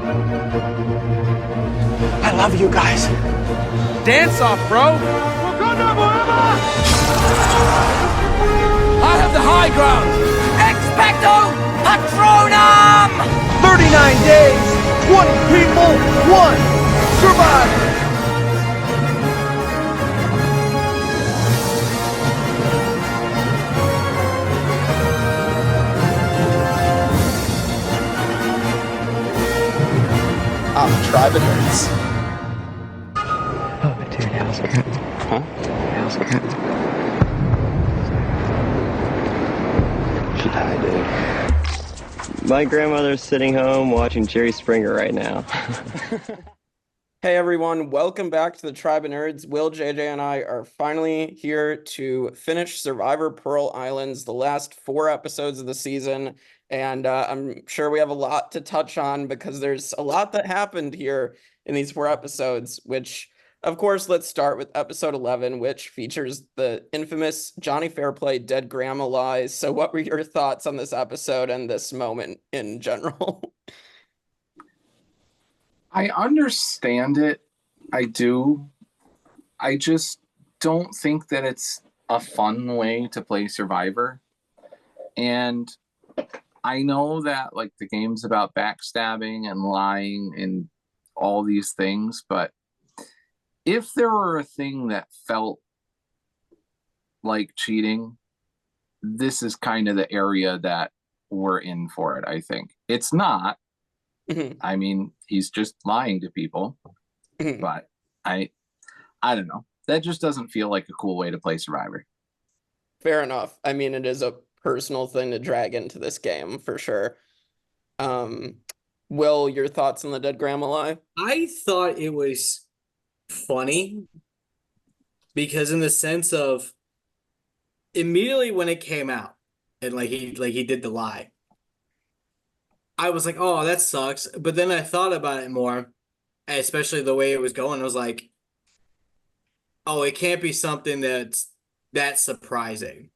I love you guys. Dance off, bro. I have the high ground. Expecto Patronum! 39 days, 20 people, 1 survivor. Tribe of Nerds. Oh, dude, how's it going? Huh? How's it going? She died, dude. My grandmother's sitting home watching Jerry Springer right now. Hey everyone, welcome back to the Tribe of Nerds. Will, JJ, and I are finally here to finish Survivor Pearl Islands, the last 4 episodes of the season. And I'm sure we have a lot to touch on because there's a lot that happened here in these 4 episodes, which, of course, let's start with episode 11, which features the infamous Johnny Fairplay dead grandma lies. So what were your thoughts on this episode and this moment in general? I understand it. I do. I just don't think that it's a fun way to play Survivor. And I know that like the game's about backstabbing and lying and all these things, but if there were a thing that felt like cheating, this is kind of the area that we're in for it, I think. It's not. I mean, he's just lying to people, but I don't know. That just doesn't feel like a cool way to play Survivor. Fair enough. I mean, it is a personal thing to drag into this game for sure. Will, your thoughts on the dead grandma lie? I thought it was funny because in the sense of immediately when it came out and like he did the lie, I was like, oh, that sucks. But then I thought about it more, especially the way it was going. I was like, oh, it can't be something that's that surprising.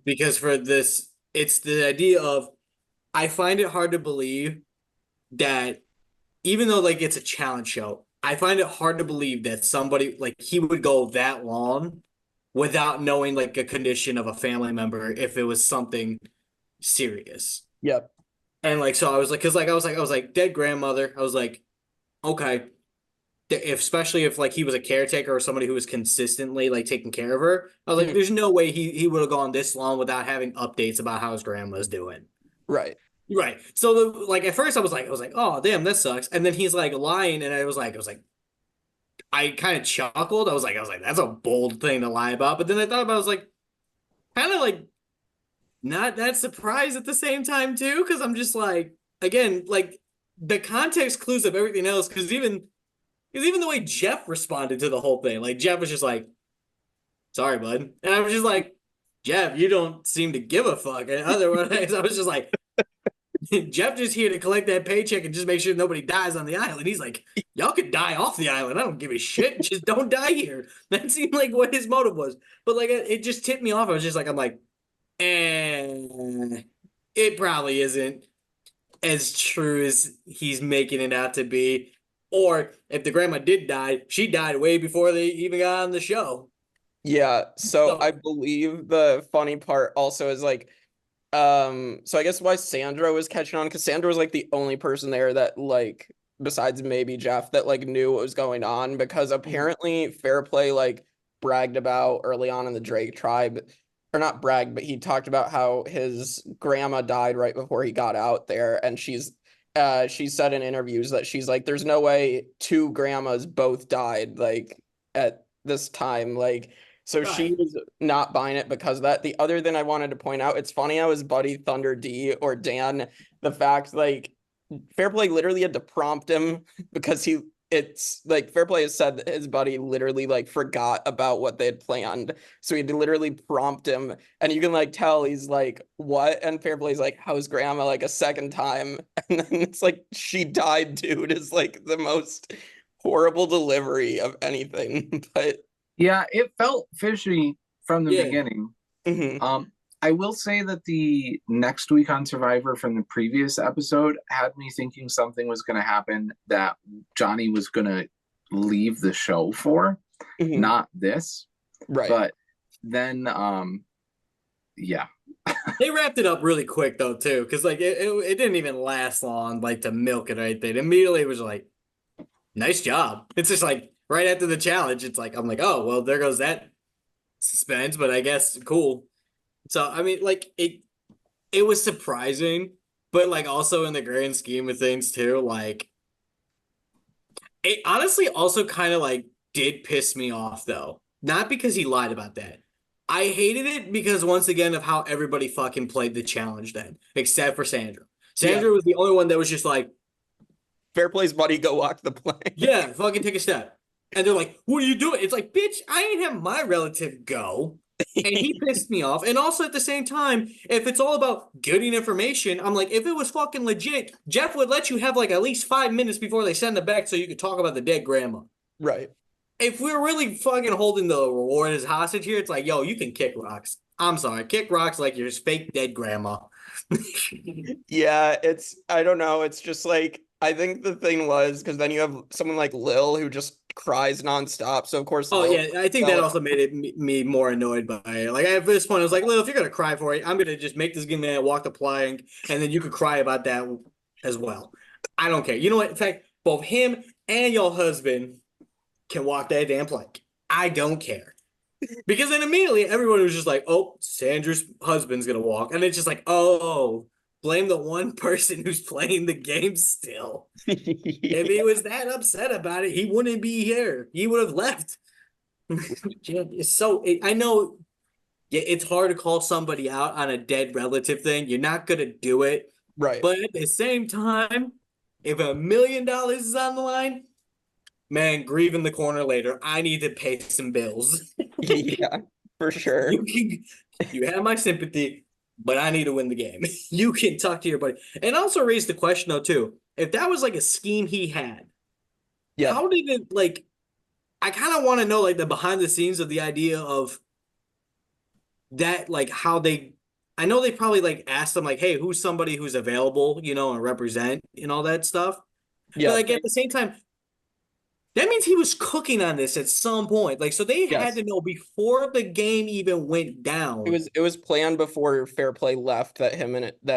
Because for this, it's the idea of, I find it hard to believe that even though like it's a challenge show, I find it hard to believe that somebody like he would go that long without knowing like a condition of a family member if it was something serious. Yep. And like, so I was like, cause like, I was like dead grandmother. I was like, okay. Especially if like he was a caretaker or somebody who was consistently like taking care of her. I was like, there's no way he would have gone this long without having updates about how his grandma's doing. Right. Right. So like at first I was like, oh damn, that sucks. And then he's like lying, and I was like, I kind of chuckled. I was like, that's a bold thing to lie about. But then I thought about it, I was like, kind of like not that surprised at the same time too, because I'm just like, again, like the context clues of everything else, because even the way Jeff responded to the whole thing, like Jeff was just like, sorry, bud. And I was just like, Jeff, you don't seem to give a fuck. And otherwise, I was just like, Jeff just here to collect that paycheck and just make sure nobody dies on the island. He's like, y'all could die off the island. I don't give a shit. Just don't die here. That seemed like what his motive was. But like, it just tipped me off. I was just like, I'm like, it probably isn't as true as he's making it out to be. Or if the grandma did die, she died way before they even got on the show. Yeah, so I believe the funny part also is like, so I guess why Sandra was catching on, because Sandra was like the only person there that like, besides maybe Jeff, that like knew what was going on, because apparently Fairplay like bragged about early on in the Drake tribe, or not bragged, but he talked about how his grandma died right before he got out there, and she said in interviews that she's like, there's no way 2 grandmas both died like at this time, like, so right. She was not buying it because of that. The other thing I wanted to point out, it's funny how his buddy Thunder D or Dan, the fact like Fairplay literally had to prompt him because it's like Fairplay has said that his buddy literally like forgot about what they had planned, so he had to literally prompt him, and you can like tell he's like, what? And Fairplay's like, how's grandma, like a second time, and then it's like, she died, dude, is like the most horrible delivery of anything. But yeah, it felt fishy from the beginning. I will say that the next week on Survivor from the previous episode had me thinking something was going to happen that Johnny was going to leave the show for, not this. Right. But then, yeah. They wrapped it up really quick though too, because like it didn't even last long, like to milk it right there. Immediately it was like, nice job. It's just like right after the challenge, it's like I'm like, oh well, there goes that suspense, but I guess cool. So I mean, like it was surprising, but like also in the grand scheme of things too, like it honestly also kind of like did piss me off though. Not because he lied about that. I hated it because once again of how everybody fucking played the challenge then, except for Sandra. Sandra was the only one that was just like, fair plays, buddy, go walk the plank. yeah, fucking take a step. And they're like, what are you doing? It's like, bitch, I ain't have my relative go. And he pissed me off. And also at the same time, if it's all about getting information, I'm like, if it was fucking legit, Jeff would let you have like at least 5 minutes before they send it back so you could talk about the dead grandma. Right. If we're really fucking holding the reward as hostage here, it's like, yo, you can kick rocks. I'm sorry, kick rocks like your fake dead grandma. Yeah, I don't know. It's just like, I think the thing was, because then you have someone like Lil who just cries nonstop. So of course, Oh Lil, yeah, I think that also made it me more annoyed by it. Like at this point, I was like, Lil, if you're gonna cry for it, I'm gonna just make this game man walk the plank, and then you could cry about that as well. I don't care. You know what? In fact, both him and your husband can walk that damn plank. I don't care. Because then immediately everyone was just like, oh, Sandra's husband's gonna walk. And it's just like, oh, blame the one person who's playing the game still. If he was that upset about it, he wouldn't be here. He would have left. I know it's hard to call somebody out on a dead relative thing. You're not gonna do it. Right. But at the same time, if $1 million is on the line, man, grieve in the corner later. I need to pay some bills. Yeah, for sure. You have my sympathy, but I need to win the game. You can talk to your buddy. And also raise the question, though, too. If that was like a scheme he had, how did it, like, I kind of want to know, like, the behind the scenes of the idea of that, like, how I know they probably, like, asked them, like, hey, who's somebody who's available, you know, and represent and all that stuff. Yeah. But, like, at the same time, that means he was cooking on this at some point. Like, so they had to know before the game even went down. It was planned before Fair Play left that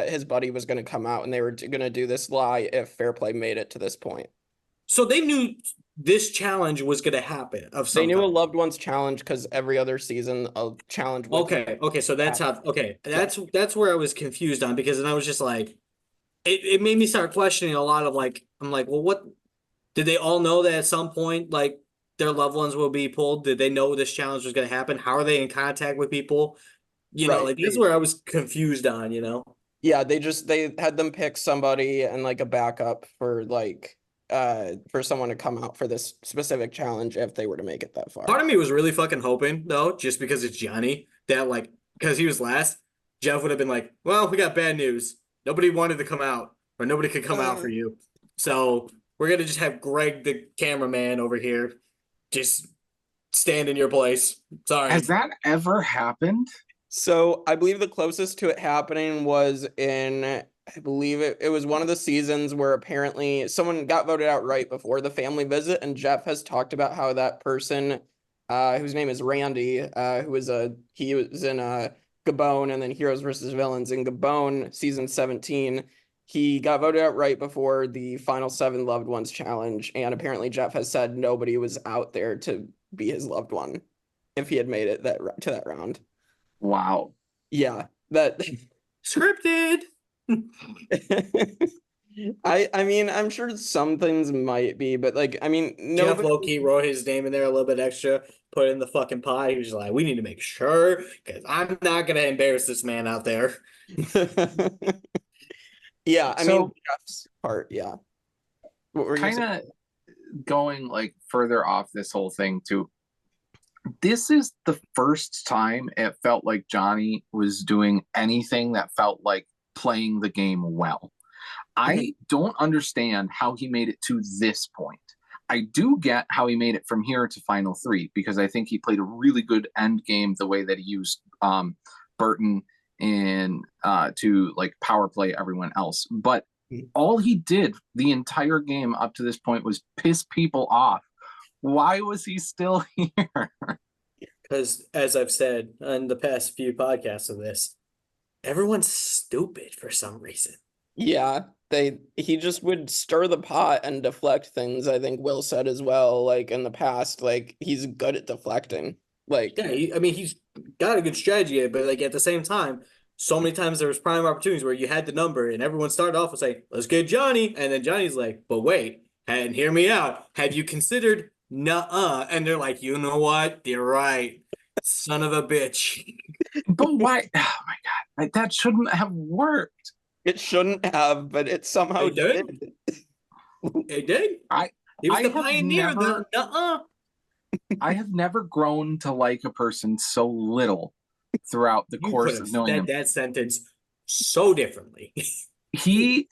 his buddy was going to come out and they were going to do this lie if Fair Play made it to this point. So they knew this challenge was going to happen. They knew a loved one's challenge because every other season a challenge. Okay. So that's how. Okay, that's where I was confused on, because then I was just like, it made me start questioning a lot of like, I'm like, well, what? Did they all know that at some point, like, their loved ones will be pulled? Did they know this challenge was going to happen? How are they in contact with people? You know, like, that's where I was confused on, you know? Yeah, they had them pick somebody and, like, a backup for, like, for someone to come out for this specific challenge if they were to make it that far. Part of me was really fucking hoping, though, just because it's Johnny, that, like, because he was last, Jeff would have been like, well, we got bad news. Nobody wanted to come out, or nobody could come out for you. So we're going to just have Greg, the cameraman over here, just stand in your place. Sorry. Has that ever happened? So I believe the closest to it happening was in, I believe it was one of the seasons where apparently someone got voted out right before the family visit. And Jeff has talked about how that person, whose name is Randy, he was in Gabon and then Heroes versus Villains in Gabon season 17. He got voted out right before the final 7 loved ones challenge, and apparently Jeff has said nobody was out there to be his loved one if he had made it to that round. Wow. Yeah, that scripted. I mean, I'm sure some things might be, but like, I mean, Jeff low-key wrote his name in there a little bit extra, put it in the fucking pie. He was like, we need to make sure, because I'm not gonna embarrass this man out there. Yeah, I mean, Jeff's part, yeah. Kind of going like further off this whole thing too. This is the first time it felt like Johnny was doing anything that felt like playing the game well. I don't understand how he made it to this point. I do get how he made it from here to Final 3, because I think he played a really good end game the way that he used Burton in to like power play everyone else. But all he did the entire game up to this point was piss people off. Why was he still here? Because, as I've said on the past few podcasts of this, everyone's stupid for some reason. Yeah, he just would stir the pot and deflect things. I think Will said as well, like in the past, like he's good at deflecting. Like, Yeah, he's got a good strategy, but like at the same time, so many times there was prime opportunities where you had the number and everyone started off with saying, "Let's get Johnny," and then Johnny's like, "But wait, and hear me out. Have you considered nuh-uh?" And they're like, "You know what? You're right, son of a bitch." But why? Oh my god, like, that shouldn't have worked. it shouldn't have, but it somehow It did. did. It did. I He was I the have pioneer of never- the nuh-uh. I have never grown to like a person so little throughout the You course could of have knowing said him. that sentence so differently. He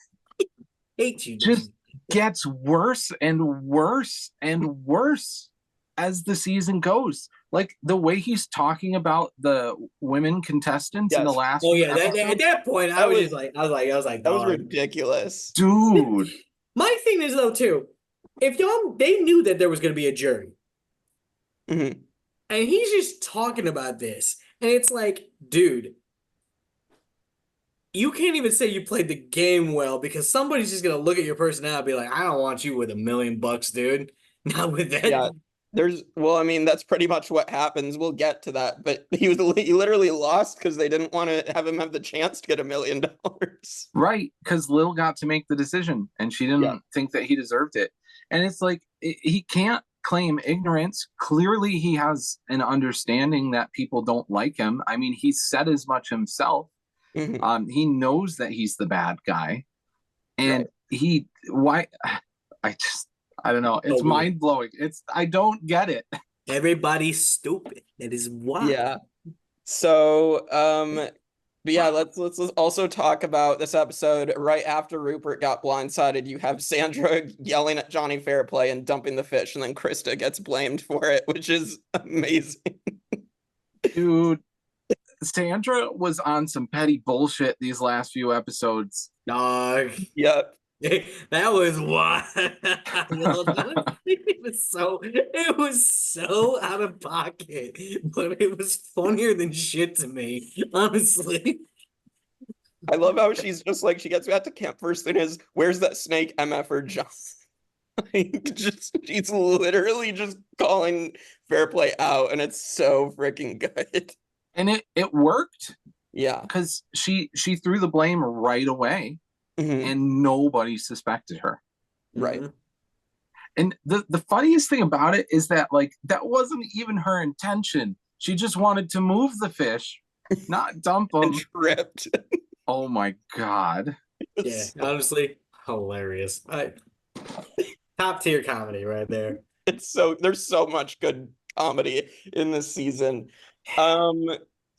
Hate you. just gets worse and worse and worse as the season goes. Like the way he's talking about the women contestants in the Yes. last Oh yeah, episode. at that point, I That was was- just like, I was like, That was dog. ridiculous. Dude. My thing is though too, if they knew that there was going to be a jury, Mhm. and he's just talking about this, and it's like, dude, you can't even say you played the game well because somebody's just gonna look at your personality and be like, I don't want you with $1 million, dude. Not with that. Yeah. I mean, that's pretty much what happens. We'll get to that, but he literally lost because they didn't want to have him have the chance to get $1 million. Right, because Lil got to make the decision and she didn't think that he deserved it. And it's like he can't claim ignorance. Clearly he has an understanding that people don't like him. I mean, he said as much himself. Mhm. He knows that he's the bad guy. And I don't know. It's mind blowing. I don't get it. Everybody's stupid. That is why. Yeah. So, but yeah, let's also talk about this episode. Right after Rupert got blindsided, you have Sandra yelling at Johnny Fairplay and dumping the fish, and then Krista gets blamed for it, which is amazing. Dude, Sandra was on some petty bullshit these last few episodes. Dog. Yep. That was wild. It was so out of pocket, but it was funnier than shit to me, honestly. I love how she's just like, she gets back to camp, first thing is, where's that snake MF or John? She's literally just calling Fairplay out, and it's so freaking good. And it worked. Yeah. Because she threw the blame right away. Mhm. And nobody suspected her. Right. Mhm. And the funniest thing about it is that like that wasn't even her intention. She just wanted to move the fish, not dump them. And tripped. Oh my god. Yeah, honestly, hilarious. Top tier comedy right there. There's so much good comedy in this season.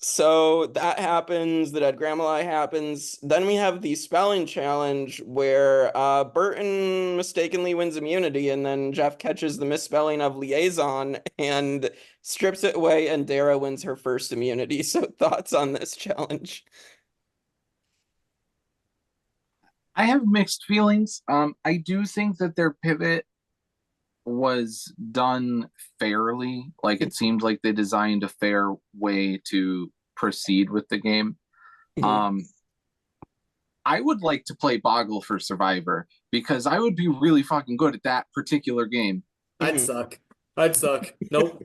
So that happens, the dead grandma lie happens. Then we have the spelling challenge where Burton mistakenly wins immunity, and then Jeff catches the misspelling of liaison and strips it away, and Dara wins her first immunity. So thoughts on this challenge? I have mixed feelings. I do think that their pivot was done fairly. Like it seemed like they designed a fair way to proceed with the game. I would like to play Boggle for Survivor because I would be really fucking good at that particular game. I'd suck. Nope.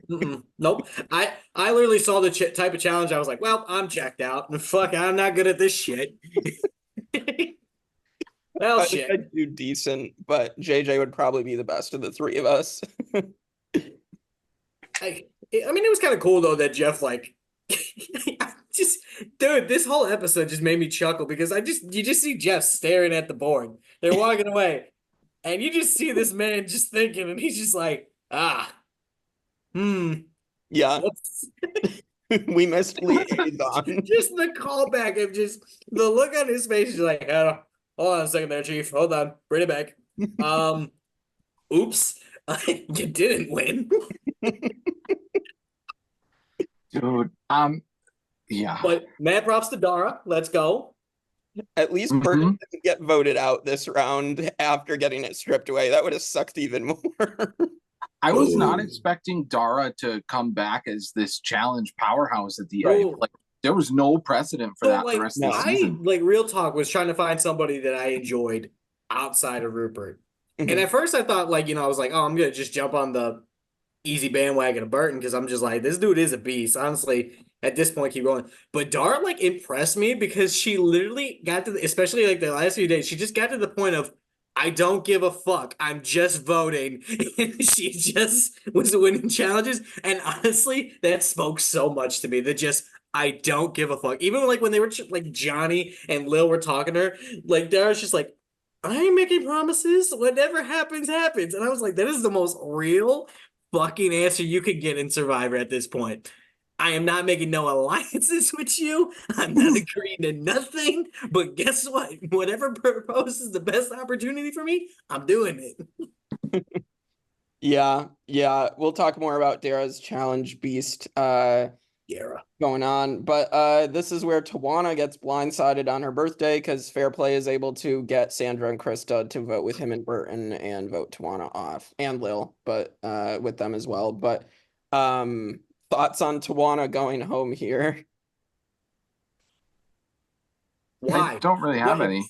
Nope. I literally saw the type of challenge. I was like, well, I'm checked out. Fuck, I'm not good at this shit. Well, I shit. think I'd do decent, but JJ would probably be the best of the three of us. I mean, it was kind of cool though that Jeff like dude, this whole episode just made me chuckle because you just see Jeff staring at the board. They're walking away, and you just see this man just thinking, and he's just like, yeah. We missed liaison. Just the callback of just the look on his face is like, oh, hold on a second there, Chief. Hold on, bring it back. Oops, you didn't win. Dude, Yeah. But mad props to Dara. Let's go. At least Burton didn't get voted out this round after getting it stripped away. That would have sucked even more. I was not Ooh. expecting Dara to come back as this challenge powerhouse at the Bro. end. Like, there was no precedent for So, that like, the rest of the season. like, real talk, was trying to find somebody that I enjoyed outside of Rupert. And Mhm. at first I thought, like, I was like, oh, I'm going to just jump on the easy bandwagon of Burton because I'm just like, this dude is a beast. Honestly, at this point, keep going. But Dara, like, impressed me because she literally got to, especially, like, the last few days, she just got to the point of, I don't give a fuck. I'm just voting. And she just was winning challenges. And honestly, that spoke so much to me that just, I don't give a fuck. Even like when they were like Johnny and Lil were talking to her, like Dara's just like, I ain't making promises. Whatever happens, happens. And I was like, that is the most real fucking answer you could get in Survivor at this point. I am not making no alliances with you. I'm not agreeing to nothing. But guess what? Whatever proposes the best opportunity for me, I'm doing it. Yeah. We'll talk more about Dara's challenge beast going on. But this is where Tawana gets blindsided on her birthday because Fair Play is able to get Sandra and Krista to vote with him and Burton and vote Tawana off. And Lil, but with them as well. But thoughts on Tawana going home here? Why? I don't really have any.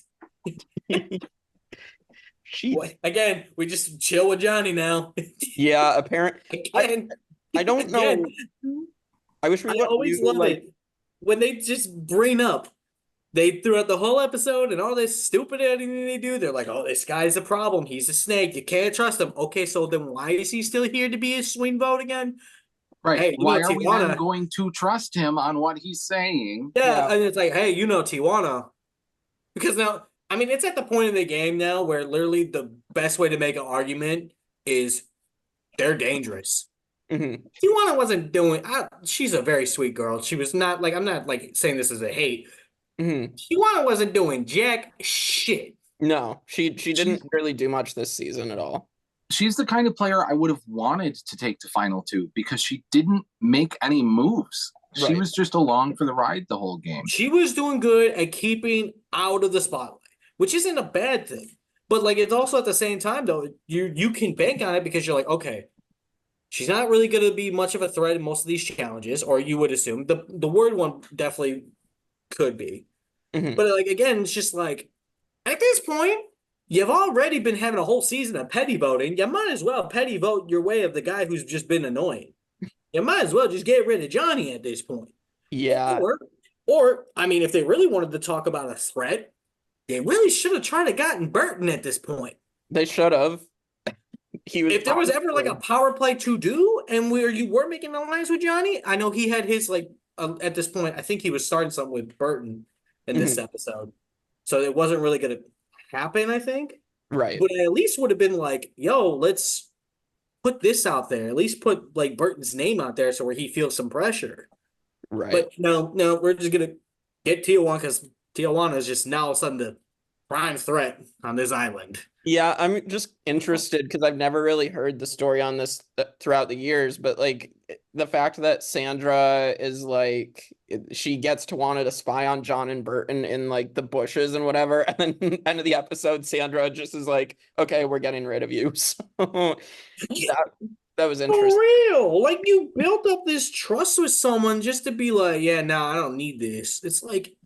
Again, we just chill with Johnny now. Yeah, apparently. I don't know. Again, I wish we I always love it when they just bring up. They throughout the whole episode and all this stupid editing they do, they're like, "Oh, this guy's a problem. He's a snake. You can't trust him." Okay, so then why is he still here to be a swing vote again? Right. Hey, why are we then going to trust him on what he's saying? Yeah, and it's like, hey, Tijuana. Because now, I mean, it's at the point in the game now where literally the best way to make an argument is they're dangerous. Mm-hmm. Tijuana wasn't doing. She's a very sweet girl. She was not like, I'm not like saying this as a hate. Mm-hmm. Tijuana wasn't doing jack shit. No, she didn't really do much this season at all. She's the kind of player I would have wanted to take to Final Two because she didn't make any moves. She Right. was just along for the ride the whole game. She was doing good at keeping out of the spotlight, which isn't a bad thing. But like, it's also at the same time though, you can bank on it because you're like, okay, she's not really going to be much of a threat in most of these challenges, or you would assume the word one definitely could be. Mm-hmm. But like, again, it's just like, at this point, you've already been having a whole season of petty voting. You might as well petty vote your way of the guy who's just been annoying. You might as well just get rid of Johnny at this point. Yeah. Or I mean, if they really wanted to talk about a threat, they really should have tried to gotten Burton at this point. They should have. If there was ever like a power play to do and where you were making an alliance with Johnny, I know he had his like at this point, I think he was starting something with Burton in this episode. So it wasn't really going to happen, I think. Right. But it at least would have been like, yo, let's put this out there. At least put like Burton's name out there so where he feels some pressure. Right. But no, we're just going to get Tijuana because Tijuana is just now all of a sudden the prime threat on this island. Yeah, I'm just interested because I've never really heard the story on this throughout the years, but like the fact that Sandra is like she gets to spy on John and Burton in like the bushes and whatever, and then end of the episode, Sandra just is like, "Okay, we're getting rid of you." So that was interesting. For real, like you built up this trust with someone just to be like, "Yeah, no, I don't need this." It's like.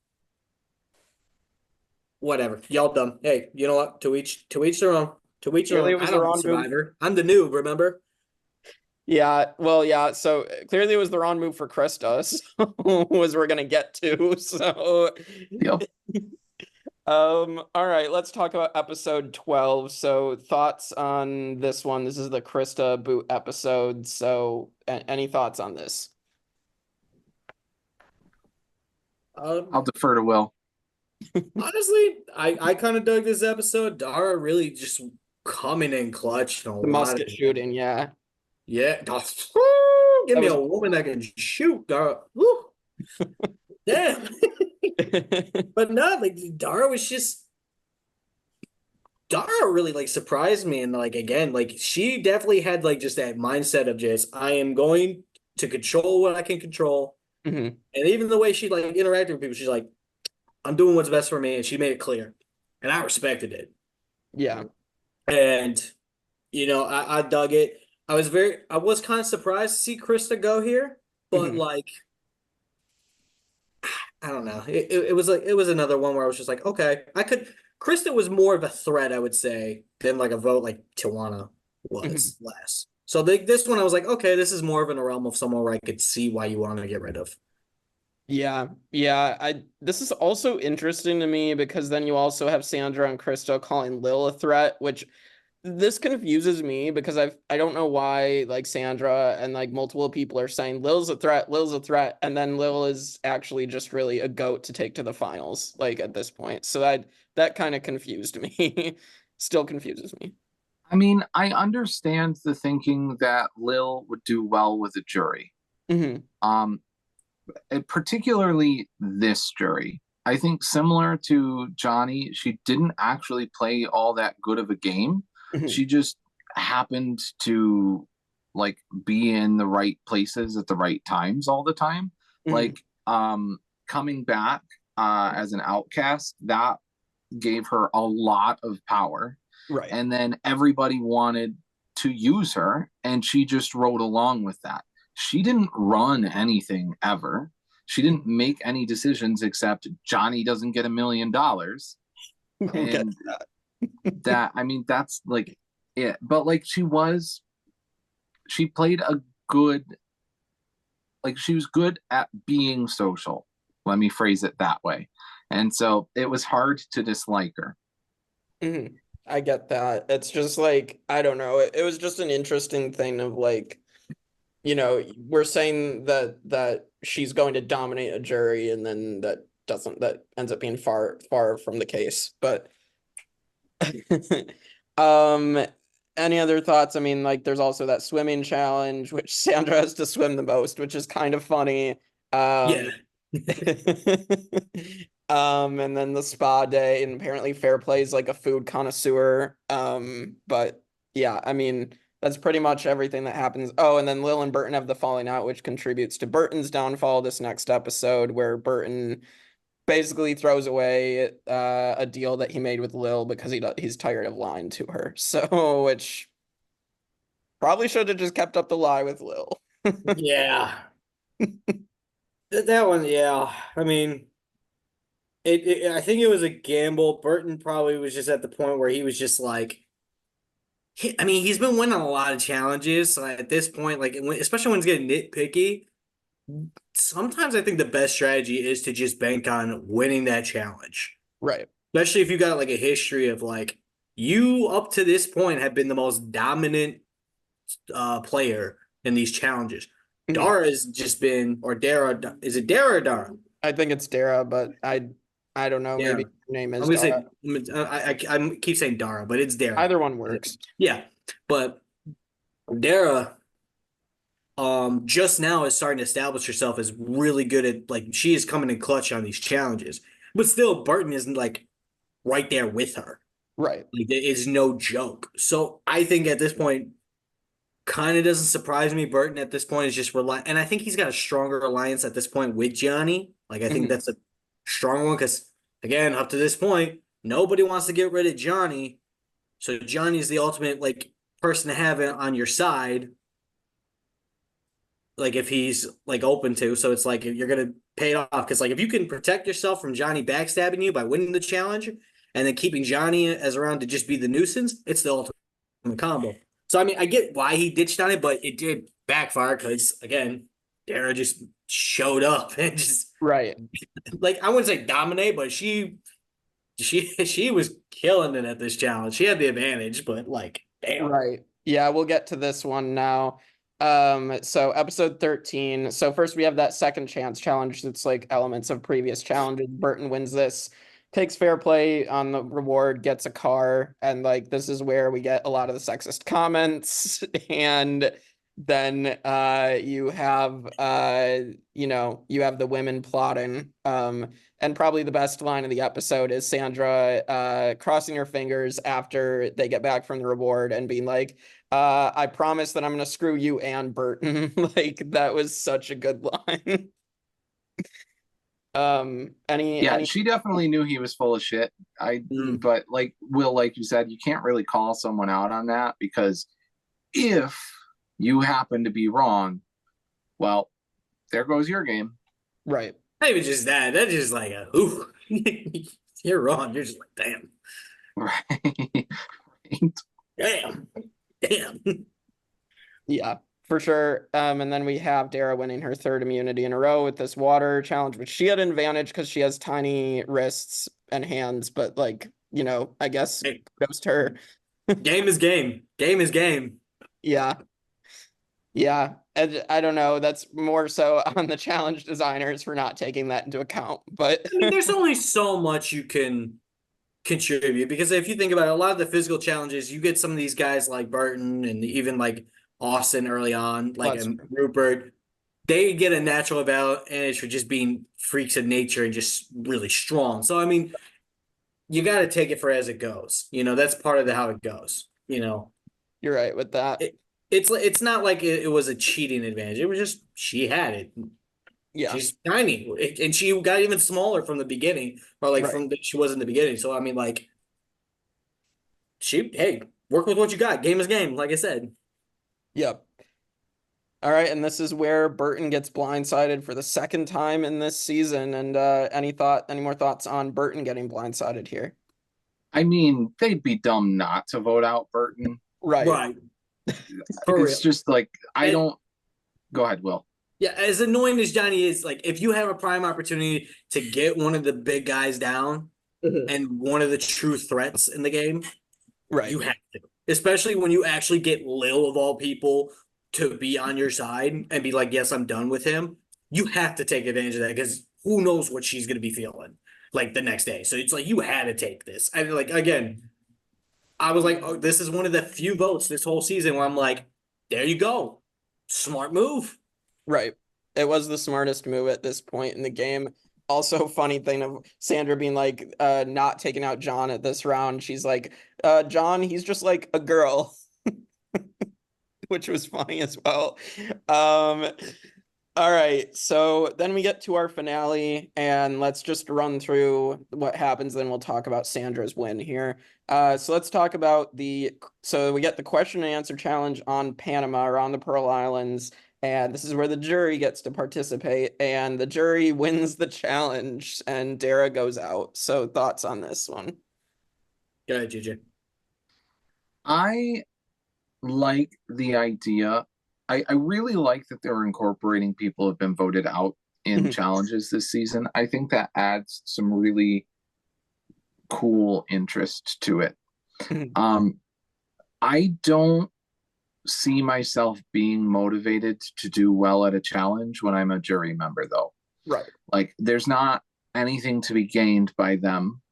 Whatever, y'all done. Hey, you know what? To each their own. To each their own. I don't know, Survivor. I'm the noob, remember? Yeah, well, yeah. So clearly, it was the wrong move for Krista. So, was we're gonna get to. So, Yep. All right, let's talk about episode 12. So, thoughts on this one? This is the Krista boot episode. So, any thoughts on this? I'll defer to Will. Honestly, I kind of dug this episode. Dara really just coming in clutch. The musket shooting, yeah. Yeah. Give me a woman that can shoot, Dara. Woo. Damn. But no, like Dara really like surprised me. And like, again, like she definitely had like just that mindset of just, I am going to control what I can control. Mhm. And even the way she like interacted with people, she's like, I'm doing what's best for me, and she made it clear. And I respected it. Yeah. And I dug it. I was kind of surprised to see Krista go here, but Mhm. like I don't know. It was like it was another one where I was just like, okay, I could. Krista was more of a threat, I would say, than like a vote like Tijuana Mhm. was less. So this one, I was like, okay, this is more of in the realm of someone where I could see why you want to get rid of. Yeah, yeah. This is also interesting to me because then you also have Sandra and Krista calling Lil a threat, which this confuses me because I don't know why like Sandra and like multiple people are saying Lil's a threat, and then Lil is actually just really a goat to take to the finals, like at this point. So that kind of confused me. Still confuses me. I mean, I understand the thinking that Lil would do well with a jury. Hmm. Um, particularly this jury. I think similar to Johnny, she didn't actually play all that good of a game. Hmm. She just happened to like be in the right places at the right times all the time. Hmm. Like coming back as an outcast, that gave her a lot of power. Right. And then everybody wanted to use her, and she just rode along with that. She didn't run anything ever. She didn't make any decisions except Johnny doesn't get $1 million. We'll get And to that. that, I mean, that's like it. But like she played a good, like she was good at being social. Let me phrase it that way. And so it was hard to dislike her. Hmm. I get that. It's just like, I don't know. It was just an interesting thing of like, we're saying that she's going to dominate a jury, and then that ends up being far from the case. But um any other thoughts? I mean, like there's also that swimming challenge, which Sandra has to swim the most, which is kind of funny. Yeah. Um and then the spa day, and apparently Fair Play is like a food connoisseur. But yeah, I mean, that's pretty much everything that happens. Oh, and then Lil and Burton have the falling out, which contributes to Burton's downfall this next episode, where Burton basically throws away a deal that he made with Lil because he's tired of lying to her. So, which probably should have just kept up the lie with Lil. Yeah. That one, yeah. I mean, I think it was a gamble. Burton probably was just at the point where he was just like, I mean, he's been winning a lot of challenges. So at this point, like, especially when he's getting nitpicky, sometimes I think the best strategy is to just bank on winning that challenge. Right. Especially if you got like a history of like, you up to this point have been the most dominant player in these challenges. Mhm. Dara has just been, or Dara, is it Dara or Dara? I think it's Dara, but I don't know. Yeah. Maybe her name I'm is gonna Dara. say I keep saying Dara, but it's Dara. Either one works. Yeah, but Dara, just now is starting to establish herself as really good at like she is coming in clutch on these challenges, but still Burton isn't like right there with her. Right. Like it is no joke. So I think at this point, kind of doesn't surprise me. Burton at this point is just rely, and I think he's got a stronger alliance at this point with Johnny. Like I think Mhm. that's a strong one because again, up to this point, nobody wants to get rid of Johnny. So Johnny's the ultimate like person to have it on your side. Like if he's like open to, so it's like you're gonna pay it off because like if you can protect yourself from Johnny backstabbing you by winning the challenge and then keeping Johnny as around to just be the nuisance, it's the ultimate combo. So I mean, I get why he ditched on it, but it did backfire because again, Dara just showed up and just Right. like I wouldn't say dominate, but she was killing it at this challenge. She had the advantage, but like damn. Right. Yeah, we'll get to this one now. So episode 13. So first we have that second chance challenge that's like elements of previous challenges. Burton wins this, takes Fair Play on the reward, gets a car, and like this is where we get a lot of the sexist comments. And then you have you have the women plotting. And probably the best line of the episode is Sandra crossing her fingers after they get back from the reward and being like, I promise that I'm gonna screw you and Burton. Like that was such a good line. Yeah, she definitely knew he was full of shit. But like Will, like you said, you can't really call someone out on that because if you happen to be wrong, well, there goes your game. Right. Not even just that. That's just like ooh, you're wrong. You're just like, damn. Right. Damn. Yeah, for sure. And then we have Dara winning her third immunity in a row with this water challenge, which she had an advantage because she has tiny wrists and hands, but like, I guess goes to her. Game is game. Game is game. Yeah. Yeah. I don't know. That's more so on the challenge designers for not taking that into account. But I mean, there's only so much you can contribute because if you think about it, a lot of the physical challenges, you get some of these guys like Burton and even like Austin early on, like Rupert, they get a natural advantage for just being freaks of nature and just really strong. So I mean, you got to take it for as it goes. That's part of how it goes. You're right with that. It's not like it was a cheating advantage. It was just she had it. Yeah. She's tiny, and she got even smaller from the beginning, or like she was in the beginning. So I mean, like, hey, work with what you got. Game is game, like I said. Yep. All right, and this is where Burton gets blindsided for the second time in this season. And any more thoughts on Burton getting blindsided here? I mean, they'd be dumb not to vote out Burton. Right. It's just like go ahead, Will. Yeah, as annoying as Johnny is, like if you have a prime opportunity to get one of the big guys down and one of the true threats in the game, right, you have to. Especially when you actually get Lil of all people to be on your side and be like, yes, I'm done with him. You have to take advantage of that because who knows what she's gonna be feeling like the next day. So it's like you had to take this. And like again, I was like, oh, this is one of the few votes this whole season where I'm like, there you go. Smart move. Right. It was the smartest move at this point in the game. Also, funny thing of Sandra being like, not taking out John at this round. She's like, John, he's just like a girl, which was funny as well. All right. So then we get to our finale, and let's just run through what happens. Then we'll talk about Sandra's win here. So let's talk about so we get the question and answer challenge on Panama or on the Pearl Islands. And this is where the jury gets to participate, and the jury wins the challenge, and Dara goes out. So thoughts on this one? Go ahead, JJ. I like the idea. I really like that they're incorporating people who have been voted out in challenges this season. I think that adds some really cool interest to it. I don't see myself being motivated to do well at a challenge when I'm a jury member, though. Right. Like there's not anything to be gained by them.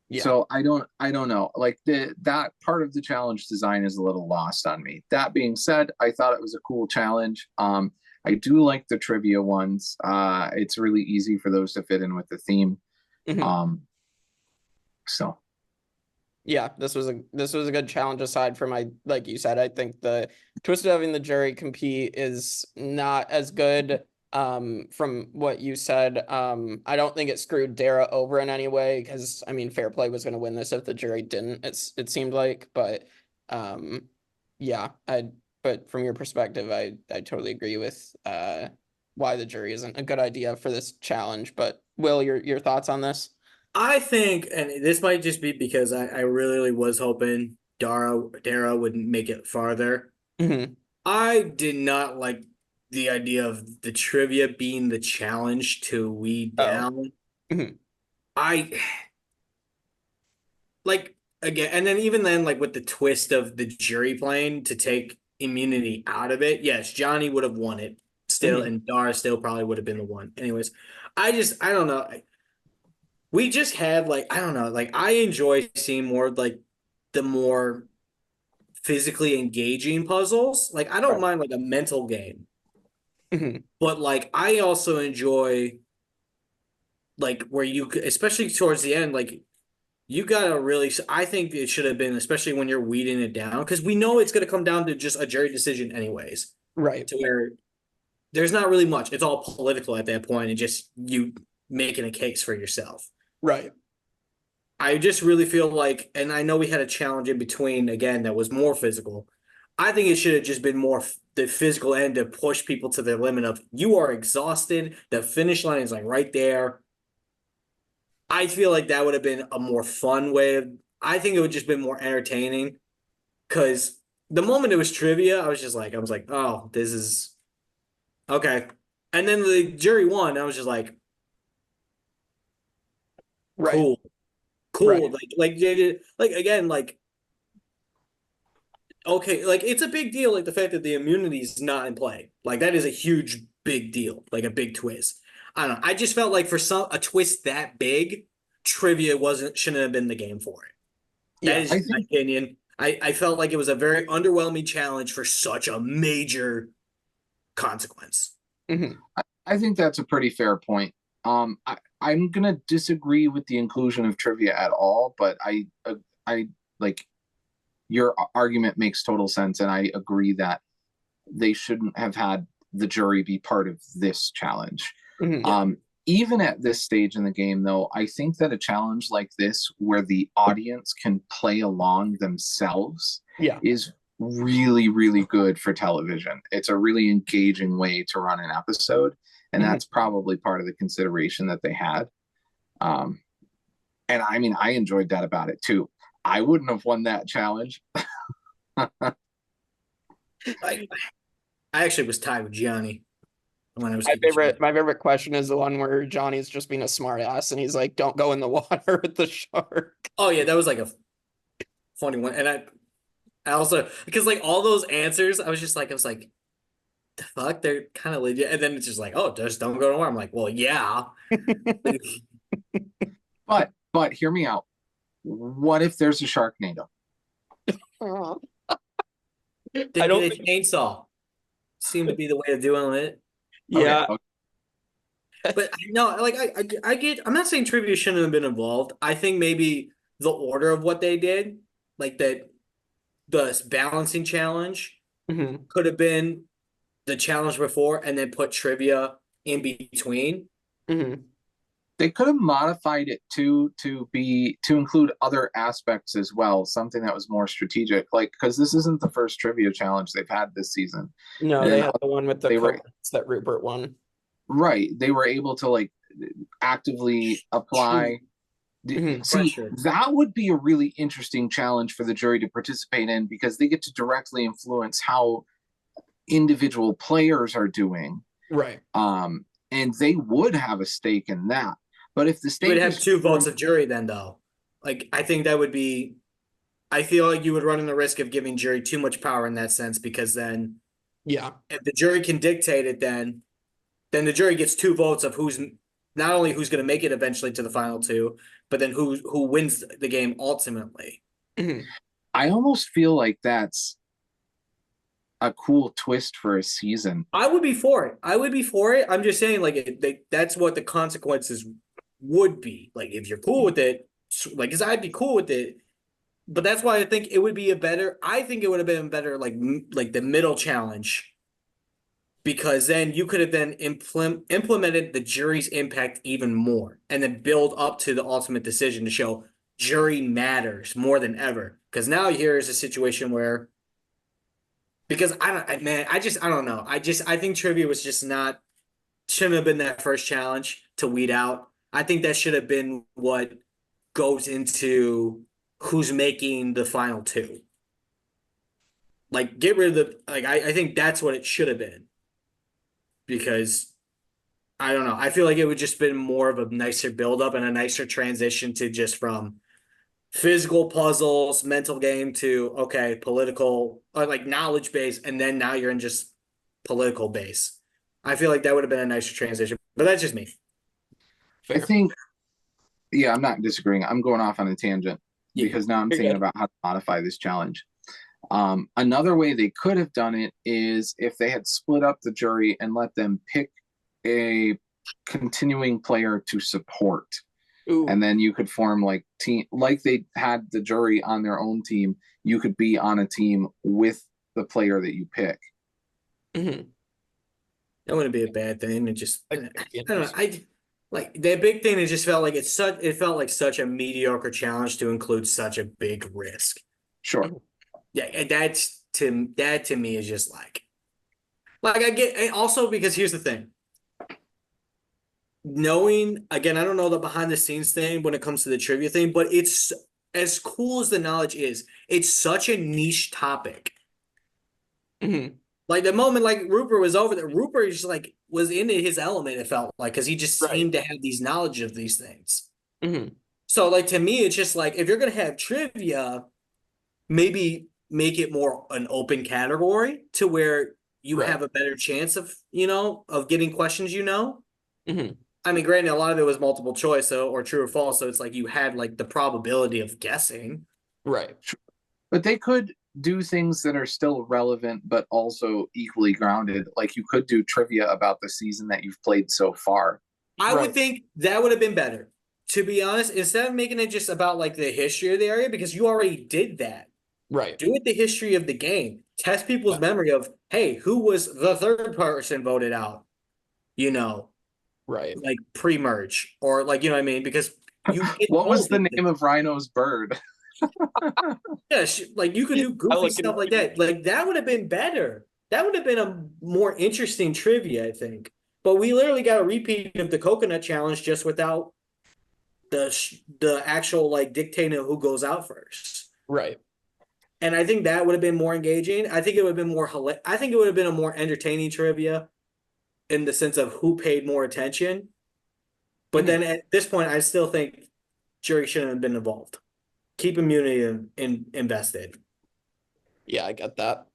Yeah. So I don't know. Like that part of the challenge design is a little lost on me. That being said, I thought it was a cool challenge. I do like the trivia ones. It's really easy for those to fit in with the theme. So yeah, this was a good challenge. Aside from like you said, I think the twist of having the jury compete is not as good. From what you said, I don't think it screwed Dara over in any way because I mean, Fair Play was going to win this if the jury didn't. It seemed like, but yeah, but from your perspective, I totally agree with why the jury isn't a good idea for this challenge. But Will, your thoughts on this? I think, and this might just be because I really was hoping Dara would make it farther. I did not like the idea of the trivia being the challenge to weed down. I like again, and then even then, like with the twist of the jury playing to take immunity out of it. Yes, Johnny would have won it still, and Dara still probably would have been the one. Anyways, I don't know. We just have like I don't know. Like I enjoy seeing more like the more physically engaging puzzles. Like I don't mind like a mental game. But like I also enjoy like where you especially towards the end like you gotta really I think it should have been especially when you're weeding it down because we know it's gonna come down to just a jury decision anyways Right. to where there's not really much. It's all political at that point, and just you making a case for yourself. Right. I just really feel like, and I know we had a challenge in between again that was more physical. I think it should have just been more the physical end to push people to their limit of you are exhausted. The finish line is like right there. I feel like that would have been a more fun way of. I think it would just been more entertaining, because the moment it was trivia, I was like, oh, this is okay. And then the jury won. I was just like, Right. cool. Right. Like again, like okay, like it's a big deal, like the fact that the immunity is not in play. Like that is a huge big deal, like a big twist. I don't know. I just felt like for a twist that big, trivia shouldn't have been the game for it. That Yeah. is my opinion. I felt like it was a very underwhelming challenge for such a major consequence. I think that's a pretty fair point. I'm gonna disagree with the inclusion of trivia at all, but I like your argument makes total sense, and I agree that they shouldn't have had the jury be part of this challenge. Even at this stage in the game, though, I think that a challenge like this, where the audience can play along themselves, is really, really good for television. It's a really engaging way to run an episode, and that's probably part of the consideration that they had. And I mean, I enjoyed that about it too. I wouldn't have won that challenge. I actually was tied with Gianni when I was. My favorite question is the one where Johnny's just being a smart ass and he's like, "Don't go in the water with the shark." Oh yeah, that was like a funny one, and I also, because like all those answers, I was like, the fuck, they're kind of legit, and then it's just like, oh, just don't go to war. I'm like, well, yeah. But hear me out. What if there's a Sharknado? I don't. Chainsaw seemed to be the way of doing it. Yeah. Okay. But no, like I get. I'm not saying trivia shouldn't have been involved. I think maybe the order of what they did, like the balancing challenge, could have been the challenge before, and then put trivia in between. They could have modified it to include other aspects as well, something that was more strategic. Like, because this isn't the first trivia challenge they've had this season. No, And they had the one with the comments that Rupert won. Right. They were able to like actively apply. See, that would be a really interesting challenge for the jury to participate in, because they get to directly influence how individual players are doing. Right. And they would have a stake in that. But if the state would have 2 votes of jury, then though, like I think that would be. I feel like you would run the risk of giving jury too much power in that sense, because then, if the jury can dictate it, then the jury gets 2 votes of who's not only who's going to make it eventually to the final 2, but then who wins the game ultimately. I almost feel like that's a cool twist for a season. I would be for it. I'm just saying, like, that's what the consequences would be. Like, if you're cool with it, like, because I'd be cool with it. But that's why I think it would be I think it would have been better, like the middle challenge, because then you could have then implemented the jury's impact even more, and then build up to the ultimate decision to show jury matters more than ever. Because now here is a situation where, because I don't know. I think trivia was just shouldn't have been that first challenge to weed out. I think that should have been what goes into who's making the final 2. Like, get rid of I think that's what it should have been. Because I don't know. I feel like it would just been more of a nicer buildup and a nicer transition to just from physical puzzles, mental game to, okay, political, or like knowledge base, and then now you're in just political base. I feel like that would have been a nicer transition, but that's just me. I think, yeah, I'm not disagreeing. I'm going off on a tangent because now I'm thinking about how to modify this challenge. Another way they could have done it is if they had split up the jury and let them pick a continuing player to support. Ooh. And then you could form like team, like they had the jury on their own team. You could be on a team with the player that you pick. Mhm. That wouldn't be a bad thing. It just I Like, don't know. I like the big thing. It just felt like it felt like such a mediocre challenge to include such a big risk. Sure. Yeah, and that to me is just like I get and also because here's the thing. Knowing again, I don't know the behind the scenes thing when it comes to the trivia thing, but it's as cool as the knowledge is, it's such a niche topic. Mhm. Like the moment like Rupert was over there, Rupert just like was in his element, it felt like, because he just Right. seemed to have these knowledge of these things. Mhm. So like to me, it's just like if you're gonna have trivia, maybe make it more an open category to where you Right. have a better chance of, of getting questions, Mhm. I mean, granted, a lot of it was multiple choice, or true or false, so it's like you had like the probability of guessing. Right. But they could do things that are still relevant, but also equally grounded. Like you could do trivia about the season that you've played so far. I Right. would think that would have been better. To be honest, instead of making it just about like the history of the area, because you already did that. Right. Do it the history of the game. Test people's Yeah. memory of, hey, who was the third person voted out? Right. Like pre-merge, or like, you know what I mean? Because you get What was all the these name of Rhino's bird? Yeah, like you could do goofy Pelican. stuff like that. Like that would have been better. That would have been a more interesting trivia, I think. But we literally got a repeat of the coconut challenge just without the actual like dictating of who goes out first. Right. And I think that would have been more engaging. I think it would have been more I think it would have been a more entertaining trivia in the sense of who paid more attention. But then at this point, I still think jury shouldn't have been involved. Keep immunity invested. Yeah, I get that.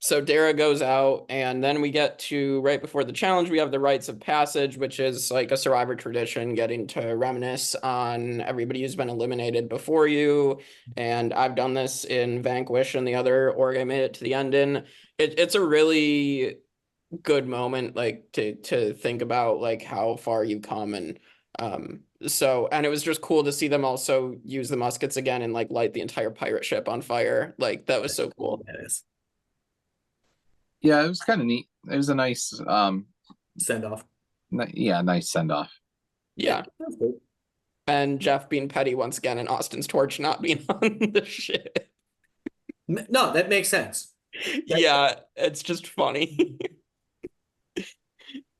So Dara goes out, and then we get to right before the challenge, we have the rites of passage, which is like a Survivor tradition, getting to reminisce on everybody who's been eliminated before you. And I've done this in Vanquish and the other org I made it to the end in. It's a really good moment, like to think about like how far you've come, and and it was just cool to see them also use the muskets again and like light the entire pirate ship on fire. Like that was so cool. That is Yeah, it was kind of neat. It was a nice send off. nice send off. Yeah. And Jeff being petty once again, and Austin's torch not being on the ship. No, that makes sense. Yeah, it's just funny.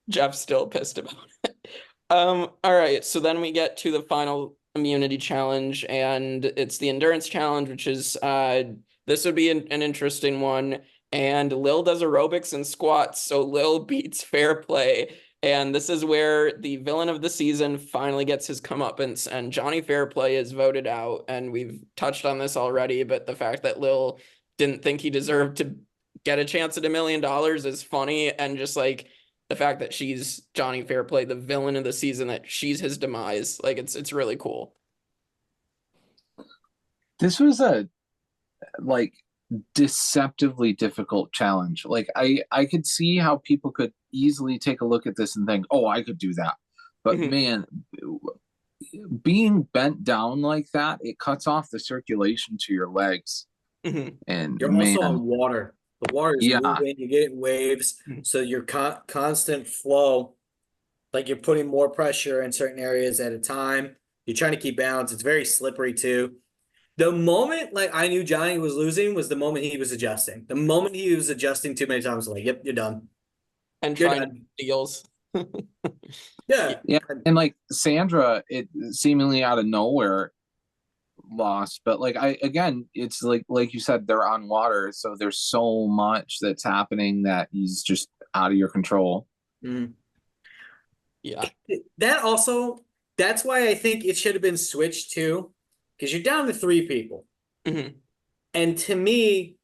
Jeff's still pissed about it. All right, so then we get to the final immunity challenge, and it's the endurance challenge, which is this would be an interesting one. And Lil does aerobics and squats, so Lil beats Fair Play. And this is where the villain of the season finally gets his comeuppance, and Johnny Fairplay is voted out. And we've touched on this already, but the fact that Lil didn't think he deserved to get a chance at $1 million is funny. And just like the fact that she's Johnny Fairplay, the villain of the season, that she's his demise, like it's really cool. This was a like deceptively difficult challenge. Like I could see how people could easily take a look at this and think, oh, I could do that. But man, being bent down like that, it cuts off the circulation to your legs. And you're man, also on water. The water is moving, you're getting waves, so your constant flow, like you're putting more pressure in certain areas at a time. You're trying to keep balance. It's very slippery too. The moment like I knew Johnny was losing was the moment he was adjusting. The moment he was adjusting too many times, like, yep, you're done. And You're trying done. to deals. Yeah. And like Sandra, it seemingly out of nowhere lost, but like it's like you said, they're on water, so there's so much that's happening that he's just out of your control. Yeah. That's why I think it should have been switched too, because you're down to 3 people. And to me,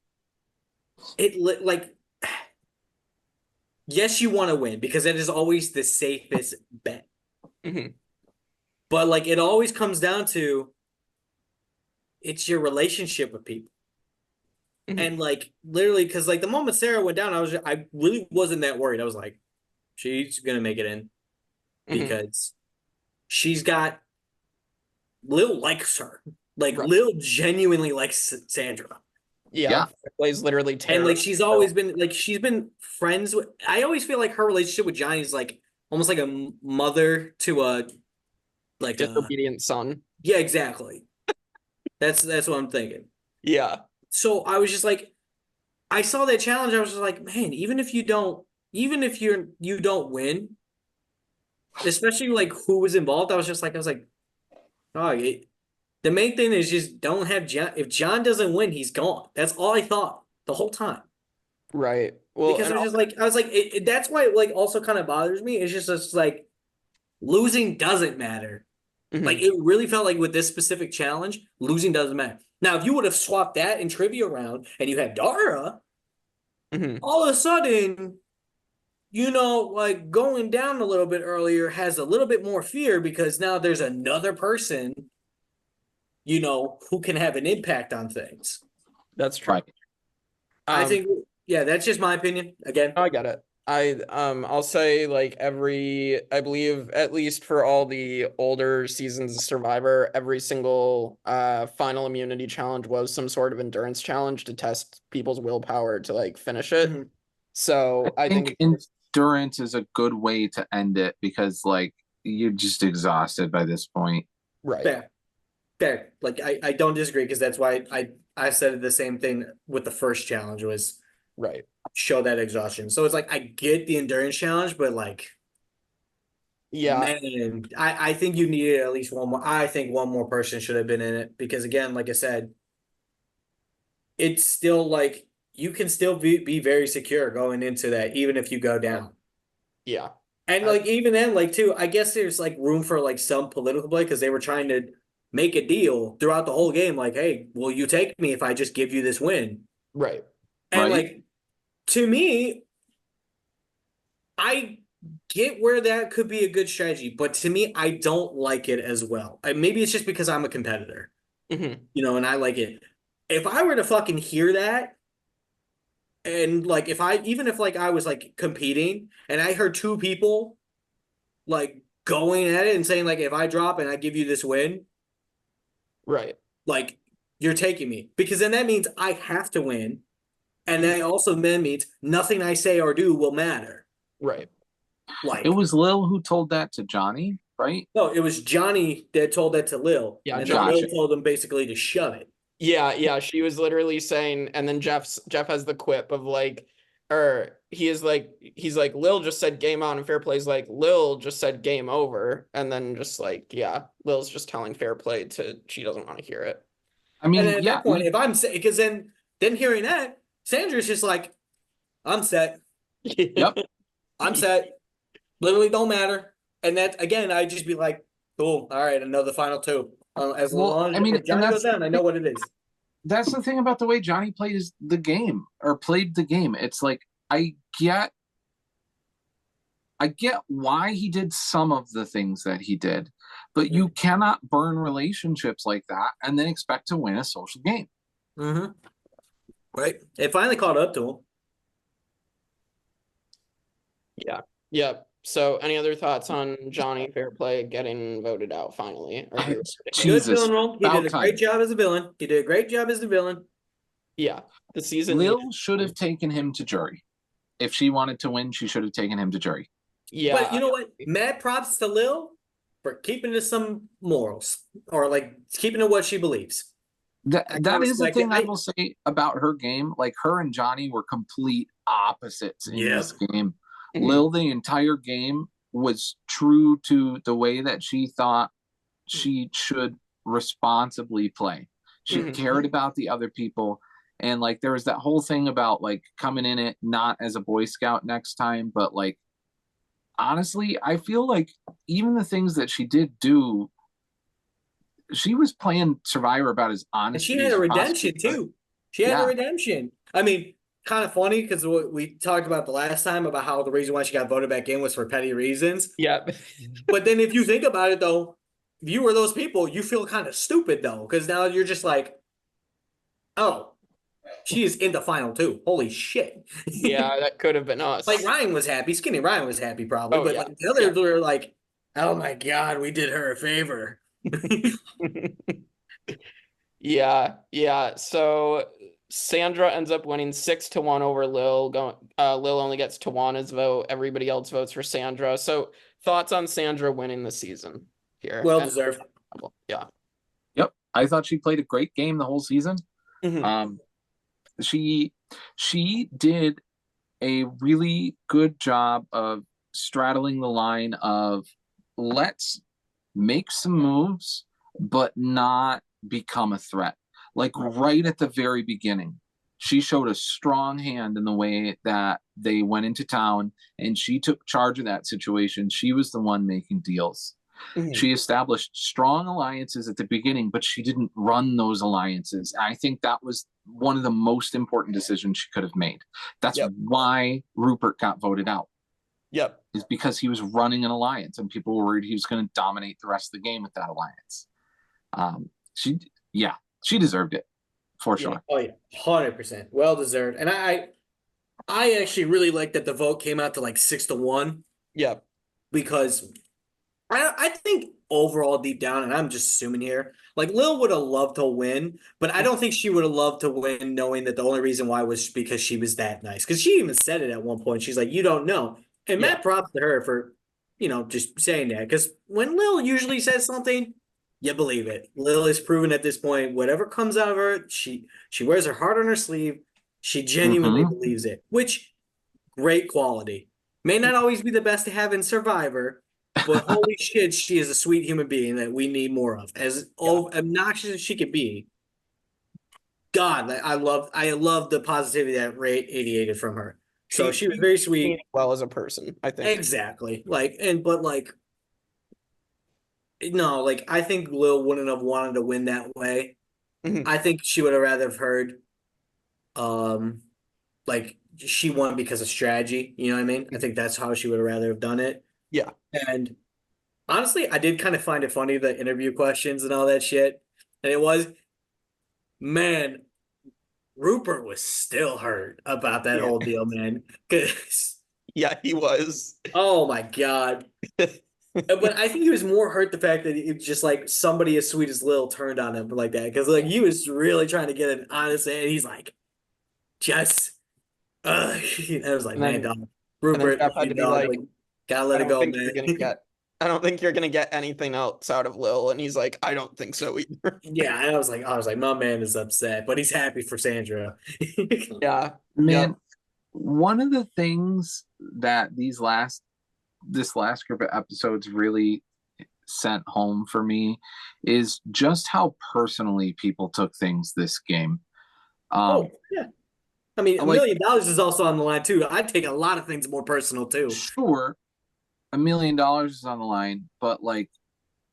yes, you want to win because it is always the safest bet. But like it always comes down to it's your relationship with people. And like literally, because like the moment Sarah went down, I really wasn't that worried. I was like, she's gonna make it in because she's got Lil likes her. Like Lil genuinely likes Sandra. Yeah, fair play's literally And terrible. like she's always been like she's been friends with. I always feel like her relationship with Johnny is like almost like a mother to a like a Disobedient son. yeah, exactly. That's what I'm thinking. Yeah. So I was just like, I saw that challenge. I was just like, man, even if you don't win, especially like who was involved, I was like, oh, the main thing is just don't have John. If John doesn't win, he's gone. That's all I thought the whole time. Right. Well, Because and I was just like, that's why it like also kind of bothers me. It's just like losing doesn't matter. mhm. Like it really felt like with this specific challenge, losing doesn't matter. Now, if you would have swapped that in trivia round and you had Dara, Mhm. all of a sudden, like going down a little bit earlier has a little bit more fear because now there's another person, who can have an impact on things. That's true. Right. I think, yeah, that's just my opinion. Again, I get it. I'll say like I believe at least for all the older seasons of Survivor, every single final immunity challenge was some sort of endurance challenge to test people's willpower to like finish it. Mhm. So I think endurance is a good way to end it because like you're just exhausted by this point. right. Fair. Like I don't disagree because that's why I said the same thing with the first challenge was Right. show that exhaustion. So it's like I get the endurance challenge, but like Yeah. man, I think you needed at least one more. I think one more person should have been in it because again, like I said, it's still like you can still be very secure going into that, even if you go down. Yeah. And like even then, like too, I guess there's like room for like some political play because they were trying to make a deal throughout the whole game. Like, hey, will you take me if I just give you this win? Right. And Right. like to me, I get where that could be a good strategy, but to me, I don't like it as well. Maybe it's just because I'm a competitor, Mhm. and I like it. If I were to fucking hear that, and like even if like I was like competing and I heard two people like going at it and saying like if I drop and I give you this win, Right. like you're taking me because then that means I have to win, and that also then means nothing I say or do will matter. Right. Like It was Lil who told that to Johnny, right? no, it was Johnny that told that to Lil, Yeah, and then Gotcha. Lil told him basically to shove it. Yeah, she was literally saying, and then Jeff has the quip of like, or he's like Lil just said game on, and Fair Play's like Lil just said game over, and then just like yeah, Lil's just telling Fair Play to she doesn't want to hear it. I mean, And at that point, if I'm because then hearing that, Sandra's just like, I'm set. Yep. I'm set. Literally don't matter. And that again, I'd just be like, cool. All right, another final two. As long as if Johnny goes down, I know what it is. That's the thing about the way Johnny played the game. It's like I get why he did some of the things that he did, but you cannot burn relationships like that and then expect to win a social game. Mm-hmm. Right. It finally caught up to him. Yeah. So any other thoughts on Johnny Fair Play getting voted out finally? Jesus, good villain role. He did a about great time. job as a villain. He did a great job as the villain. Yeah. The season Lil should have taken him to jury. If she wanted to win, she should have taken him to jury. Yeah. But you know what? Mad props to Lil for keeping to some morals or like keeping to what she believes. That is the respect thing it. I will say about her game. Like her and Johnny were complete opposites in this game. Mhm. Lil, the entire game, was true to the way that she thought she should responsibly play. She Mhm. cared about the other people. And like there was that whole thing about like coming in it not as a Boy Scout next time, but like honestly, I feel like even the things that she did do, she was playing Survivor about as And honest. she had a redemption too. She had a redemption. I mean, kind of funny because we talked about the last time about how the reason why she got voted back in was for petty reasons. Yeah. But then if you think about it though, if you were those people, you feel kind of stupid though, because now you're just like, oh, she is in the final two. Holy shit. Yeah, that could have been us. Like Ryan was happy. Skinny Ryan was happy probably. Oh, but yeah. like the others were like, oh my God, we did her a favor. Yeah. So Sandra ends up winning 6-1 over Lil. Lil only gets Tawana's vote. Everybody else votes for Sandra. So thoughts on Sandra winning the season here? Well deserved. Yeah. Yep. I thought she played a great game the whole season. Mhm. She did a really good job of straddling the line of let's make some moves, but not become a threat. Like right at the very beginning, she showed a strong hand in the way that they went into town and she took charge of that situation. She was the one making deals. Mhm. She established strong alliances at the beginning, but she didn't run those alliances. I think that was one of the most important decisions she could have made. That's why Rupert got voted out. Yep. Is because he was running an alliance and people were worried he was going to dominate the rest of the game with that alliance. She deserved it for sure. Oh yeah, 100%, well deserved. And I actually really like that the vote came out to like 6-1. Yep. Because I think overall deep down, and I'm just assuming here, like Lil would have loved to win, but I don't think she would have loved to win knowing that the only reason why was because she was that nice. Because she even said it at one point. She's like, "You don't know." And Matt props to her for, just saying that. Because when Lil usually says something, you believe it. Lil is proven at this point, whatever comes out of her, she wears her heart on her sleeve. She genuinely believes it, which great quality. May not always be the best to have in Survivor, but holy shit, she is a sweet human being that we need more of. As obnoxious as she could be, God, I love the positivity that radiated from her. So she was very sweet. Well, as a person, I think. Exactly. No, I think Lil wouldn't have wanted to win that way. Mhm. I think she would have rather have heard, she won because of strategy. You know what I mean? I think that's how she would have rather have done it. Yeah. And honestly, I did kind of find it funny, the interview questions and all that shit. And it was, man, Rupert was still hurt about that whole deal, man. 'Cause, Yeah, he was. oh my God. But I think he was more hurt the fact that it's just like somebody as sweet as Lil turned on him like that. Because he was really trying to get an honest, and he's like, just, I was like, man, dog, Rupert, Jeff had to be dog, gotta let it go, man. I don't think you're gonna get anything else out of Lil, and he's like, I don't think so either. Yeah, and I was like, my man is upset, but he's happy for Sandra. Yeah, man. One of the things that this last group of episodes really sent home for me is just how personally people took things this game. Yeah. I mean, $1 million is also on the line too. I'd take a lot of things more personal too. Sure, $1 million is on the line, but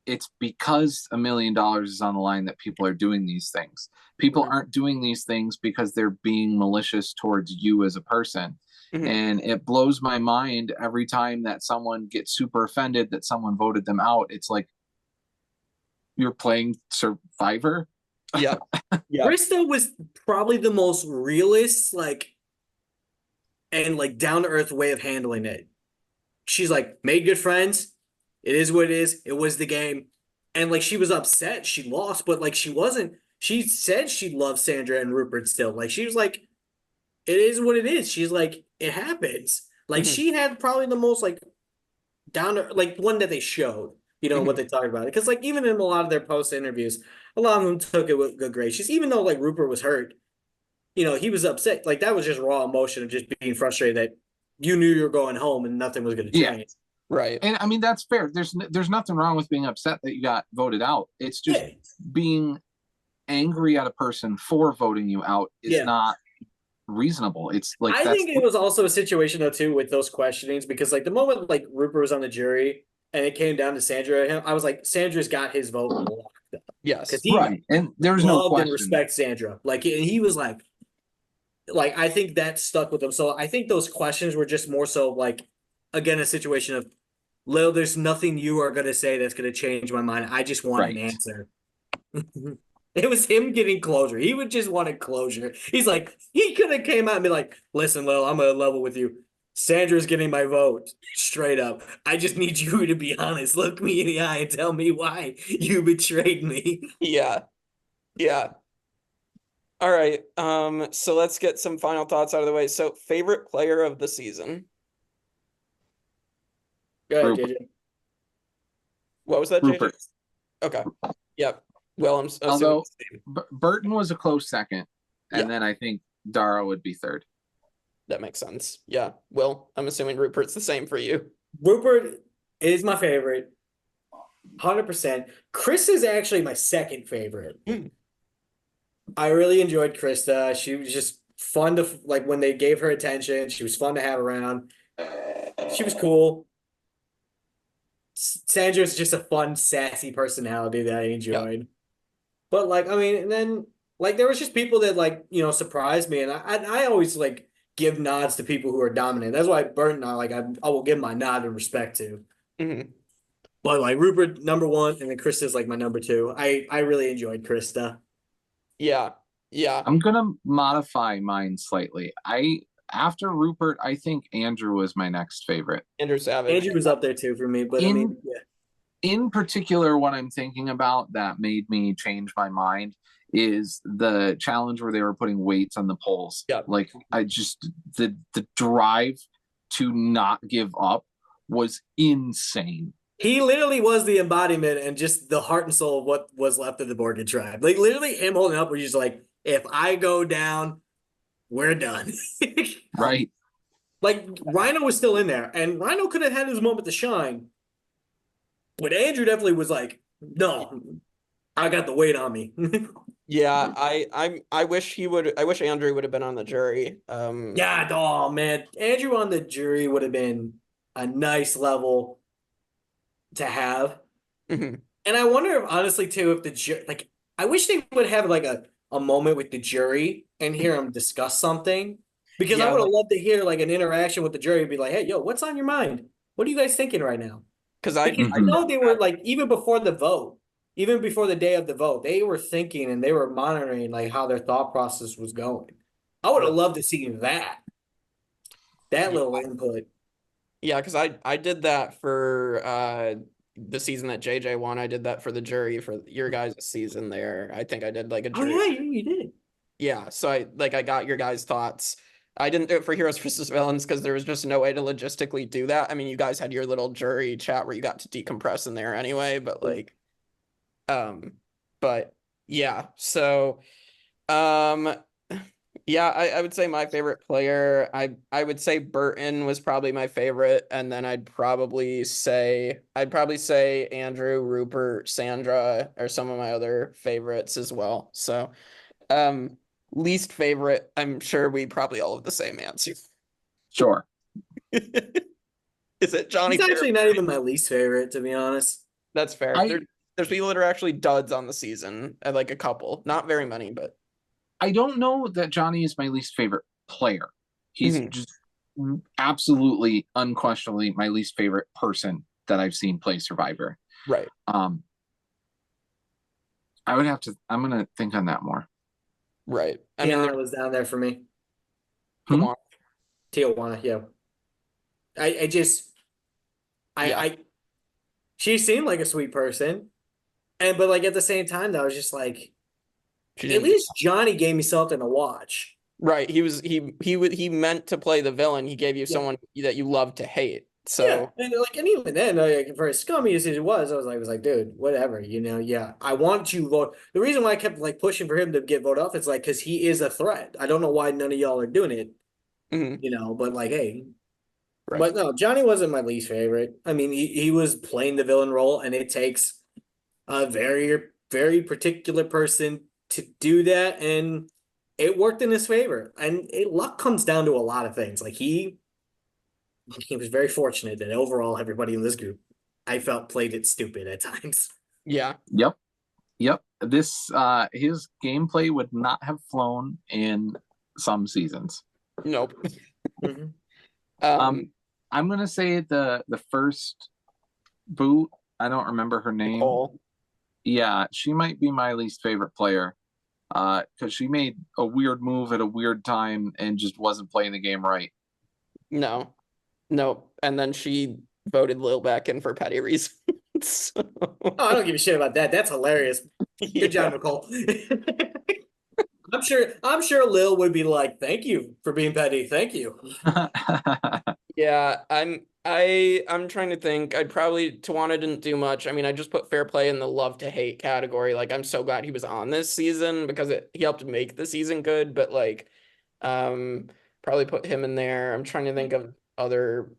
it's because $1 million is on the line that people are doing these things. People aren't doing these things because they're being malicious towards you as a person. Mm-hmm. And it blows my mind every time that someone gets super offended that someone voted them out. It's like, you're playing Survivor. Yeah. Krista was probably the most realist, and down to earth way of handling it. She's made good friends. It is what it is. It was the game. And she was upset she lost, but she wasn't. She said she loved Sandra and Rupert still. She was like, it is what it is. She's like, it happens. She had probably the most down to one that they showed, what they talked about. Because even in a lot of their post interviews, a lot of them took it with good gracious. Even though Rupert was hurt, he was upset. That was just raw emotion of just being frustrated that you knew you were going home and nothing was going to change. Yeah. Right. And I mean, that's fair. There's nothing wrong with being upset that you got voted out. It's just being angry at a person for voting you out is not reasonable. It's I think it was also a situation though too with those questionings, because the moment Rupert was on the jury and it came down to Sandra and him, I was like, Sandra's got his vote locked up. Yes. Because he and there's no question. And respect Sandra. And he was like I think that stuck with him. So I think those questions were just more so again, a situation of, Lil, there's nothing you are going to say that's going to change my mind. I just want an answer. It was him getting closure. He would just wanted closure. He's he could have came out and be like, listen, Lil, I'm going to level with you. Sandra's getting my vote straight up. I just need you to be honest. Look me in the eye and tell me why you betrayed me. Yeah. Yeah. All right. So let's get some final thoughts out of the way. So, favorite player of the season. Go ahead, Rupert. JJ. What was that, JJ? Rupert. Okay. Yep. Well, I'm assuming Although the same. Burton was a close second, and Yeah. then I think Dara would be third. That makes sense. Yeah. Will, I'm assuming Rupert's the same for you. Rupert is my favorite. 100%. Chris is actually my second favorite. I really enjoyed Krista. She was just fun to like when they gave her attention. She was fun to have around. She was cool. Sandra's just a fun, sassy personality that I enjoyed. But like, I mean, and then like there was just people that like, surprised me, and I always like give nods to people who are dominant. That's why Burton, I will give my nod and respect to. Mhm. But like Rupert number one, and then Krista's like my number two. I really enjoyed Krista. Yeah. Yeah. I'm gonna modify mine slightly. After Rupert, I think Andrew was my next favorite. Andrew Savage. Andrew was up there too for me, but I mean, yeah. In particular, what I'm thinking about that made me change my mind is the challenge where they were putting weights on the poles. Yeah. Like the drive to not give up was insane. He literally was the embodiment and just the heart and soul of what was left of the Morgan tribe. Like literally him holding up where he's like, if I go down, we're done. Right. Like Rhino was still in there, and Rhino could have had his moment to shine. But Andrew definitely was like, no, I got the weight on me. Yeah, I wish Andrew would have been on the jury. Yeah, oh man. Andrew on the jury would have been a nice level to have. Mhm. And I wonder if honestly too, if the jury, like, I wish they would have like a moment with the jury and hear them discuss something, because I Yeah, would have loved to hear like an interaction with the jury and be like, hey, yo, what's on your mind? What are you guys thinking right now? because I Because I know they were like, even before the vote, even before the day of the vote, they were thinking and they were monitoring like how their thought process was going. I would have loved to see that little input. yeah, because I did that for the season that JJ won. I did that for the jury for your guys' season there. I think I did like a Oh jury. yeah, you did. Yeah, so I got your guys' thoughts. I didn't do it for Heroes versus Villains because there was just no way to logistically do that. I mean, you guys had your little jury chat where you got to decompress in there anyway, but like, but yeah, so, yeah, I would say my favorite player, I would say Burton was probably my favorite, and then I'd probably say Andrew, Rupert, Sandra are some of my other favorites as well. So, least favorite, I'm sure we probably all have the same answer. Sure. Is it Johnny? He's actually not even my least favorite, to be honest. That's fair. There's people that are actually duds on the season, and like a couple, not very many, but I don't know that Johnny is my least favorite player. He's just absolutely, unquestionably my least favorite person that I've seen play Survivor. right. I'm gonna think on that more. Right. I Tiana mean, was down there for me. come on. Tijuana, yeah. She seemed like a sweet person. But like at the same time, though, I was just like, at least Johnny gave me something to watch. Right. He meant to play the villain. He gave you someone that you love to hate. So yeah, and even then, like, for as scummy as it was, I was like, dude, whatever, yeah. I want you vote. The reason why I kept like pushing for him to get voted off is like because he is a threat. I don't know why none of y'all are doing it, but like, hey. right. But no, Johnny wasn't my least favorite. I mean, he was playing the villain role, and it takes a very, very particular person to do that, and it worked in his favor. And luck comes down to a lot of things. Like he was very fortunate that overall everybody in this group, I felt, played it stupid at times. Yeah. Yep. This his gameplay would not have flown in some seasons. Nope. I'm gonna say the first boot. I don't remember her name. Nicole. Yeah, she might be my least favorite player. Because she made a weird move at a weird time and just wasn't playing the game right. No. And then she voted Lil back in for petty reasons. So... Oh, I don't give a shit about that. That's hilarious. Good job, Nicole. I'm sure Lil would be like, "Thank you for being petty. Thank you." Yeah, I'm trying to think. I'd probably Tawana didn't do much. I mean, I just put fair play in the love to hate category. Like, I'm so glad he was on this season because he helped make the season good, but like probably put him in there. I'm trying to think of other,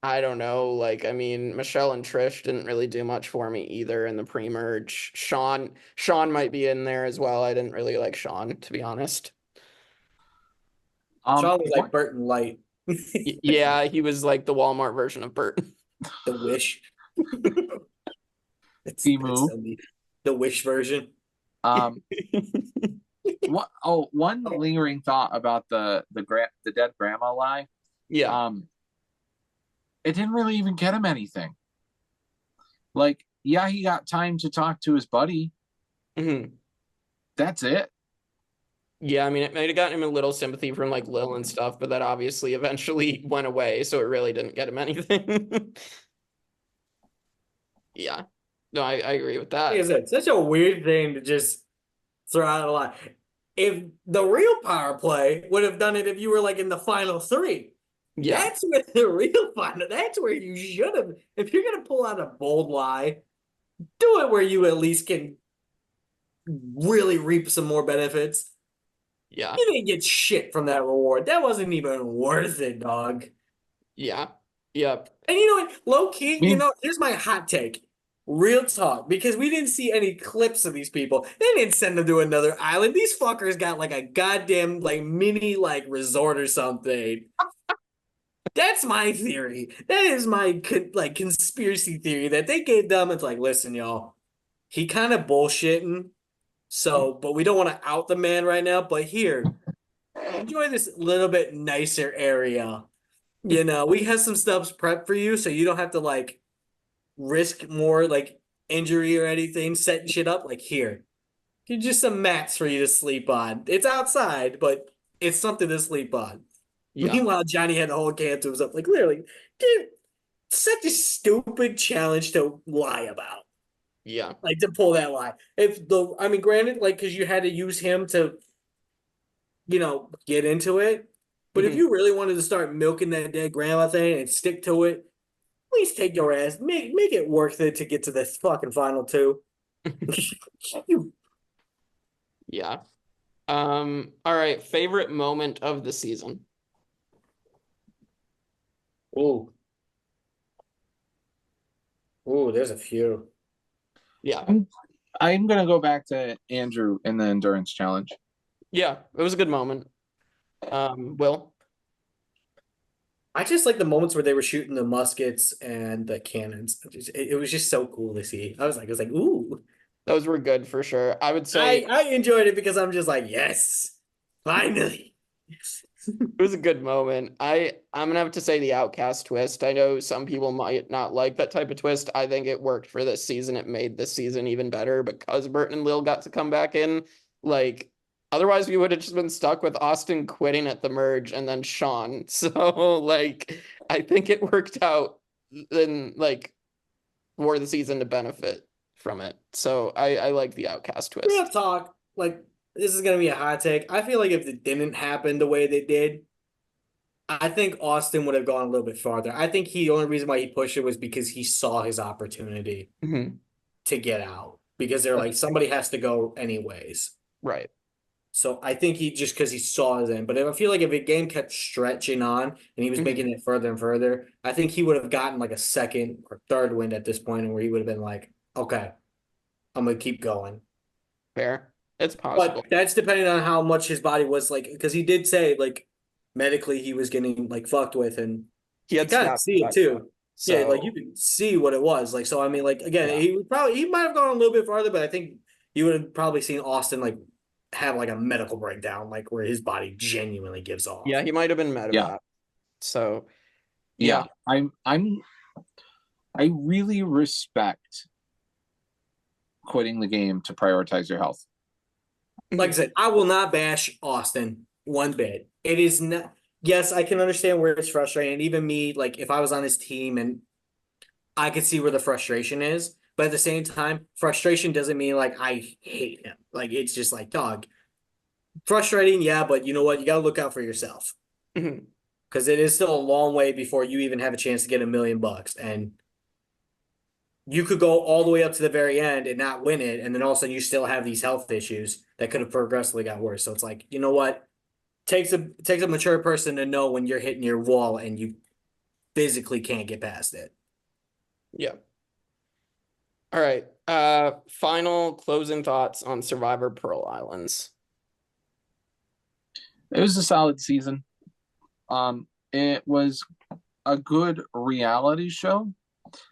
I don't know, like I mean, Michelle and Trish didn't really do much for me either in the pre-merge. Sean might be in there as well. I didn't really like Sean, to be honest. Sean was like what- Burton Light, Yeah, he was like the Walmart version of Bert. the Wish. It's Emu. so neat. The Wish version. um, one lingering thought about the dead grandma lie. Yeah. It didn't really even get him anything. Like, yeah, he got time to talk to his buddy. Mhm. That's it. Yeah, I mean, it might have gotten him a little sympathy from like Lil and stuff, but that obviously eventually went away, so it really didn't get him anything. Yeah. No, I agree with that. Like I said, such a weird thing to just throw out a lot. If the real power play would have done it if you were like in the final three. Yeah. That's where the real final, that's where you should have. If you're gonna pull out a bold lie, do it where you at least can really reap some more benefits. Yeah. You didn't get shit from that reward. That wasn't even worth it, dog. Yeah. Yep. And you know what? Low key, Me- you know, here's my hot take. Real talk, because we didn't see any clips of these people. They didn't send them to another island. These fuckers got like a goddamn like mini like resort or something. That's my theory. That is my like conspiracy theory that they gave them. It's like, listen, y'all, he kind of bullshitting. So, but we don't want to out the man right now. But here, enjoy this little bit nicer area. You know, we have some stuff prepped for you, so you don't have to like risk more like injury or anything, setting shit up. Like here, just some mats for you to sleep on. It's outside, but it's something to sleep on. Yeah. Meanwhile, Johnny had the whole can to himself. Like literally, dude, such a stupid challenge to lie about. Yeah. Like to pull that lie. I mean, granted, like because you had to use him to, you know, get into it. But if Mhm. you really wanted to start milking that dead grandma thing and stick to it, please take your ass, make it worth it to get to this fucking final two. You- Yeah. All right. Favorite moment of the season. Ooh. Ooh, there's a few. Yeah. I'm gonna go back to Andrew in the endurance challenge. Yeah. It was a good moment. Will. I just like the moments where they were shooting the muskets and the cannons. It was just so cool to see. I was like, ooh. Those were good for sure. I would say I enjoyed it because I'm just like, yes, finally. it was a good moment. I'm gonna have to say the Outcast twist. I know some people might not like that type of twist. I think it worked for this season. It made this season even better because Burton and Lil got to come back in. Like, otherwise we would have just been stuck with Austin quitting at the merge and then Sean. So like, I think it worked out in like for the season to benefit from it. So I like the Outcast twist. Real talk, like this is gonna be a hot take. I feel like if it didn't happen the way they did, I think Austin would have gone a little bit farther. I think the only reason why he pushed it was because he saw his opportunity Mhm. to get out. Because they're like, somebody has to go anyways. Right. So I think he just because he saw it in. But I feel like if the game kept stretching on and he was Mhm. making it further and further, I think he would have gotten like a second or third wind at this point, and where he would have been like, okay, I'm gonna keep going. Fair. It's possible. But that's depending on how much his body was like, because he did say like medically he was getting like fucked with, and He you had kind of snaps see it back too. then. Yeah, like So you can see what it was. Like, so I mean, like again, Yeah. he might have gone a little bit farther, but I think you would have probably seen Austin like have like a medical breakdown, like where his body genuinely gives off. yeah, he might have been mad Yeah. about. So Yeah, I really respect quitting the game to prioritize your health. Like I said, I will not bash Austin one bit. It is not. Yes, I can understand where it's frustrating. And even me, like if I was on his team and I could see where the frustration is, but at the same time, frustration doesn't mean like I hate him. Like it's just like, dog, frustrating, yeah, but you know what? You got to look out for yourself Mhm. because it is still a long way before you even have a chance to get $1 million, and you could go all the way up to the very end and not win it, and then all of a sudden you still have these health issues that could have progressively got worse. So it's like, you know what? Takes a mature person to know when you're hitting your wall and you physically can't get past it. Yeah. All right. Final closing thoughts on Survivor Pearl Islands. It was a solid season. It was a good reality show.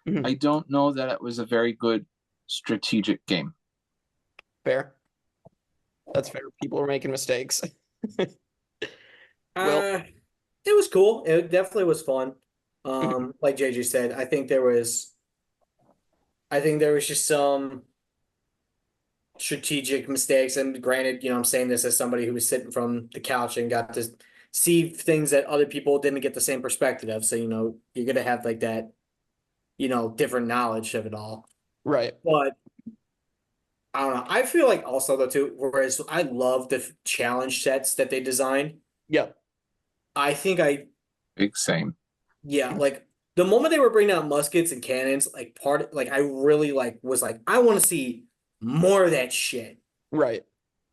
Mhm. I don't know that it was a very good strategic game. Fair. That's fair. People were making mistakes. Well, Uh, it was cool. It definitely was fun. Like JJ said, I think there was just some strategic mistakes. And granted, I'm saying this as somebody who was sitting from the couch and got to see things that other people didn't get the same perspective of. So, you're gonna have like that, different knowledge of it all. right. But I don't know. I feel like also though too, whereas I love the challenge sets that they designed. Yep. I think Big same. yeah, like the moment they were bringing out muskets and cannons, I really was like, I want to see more of that shit. Right.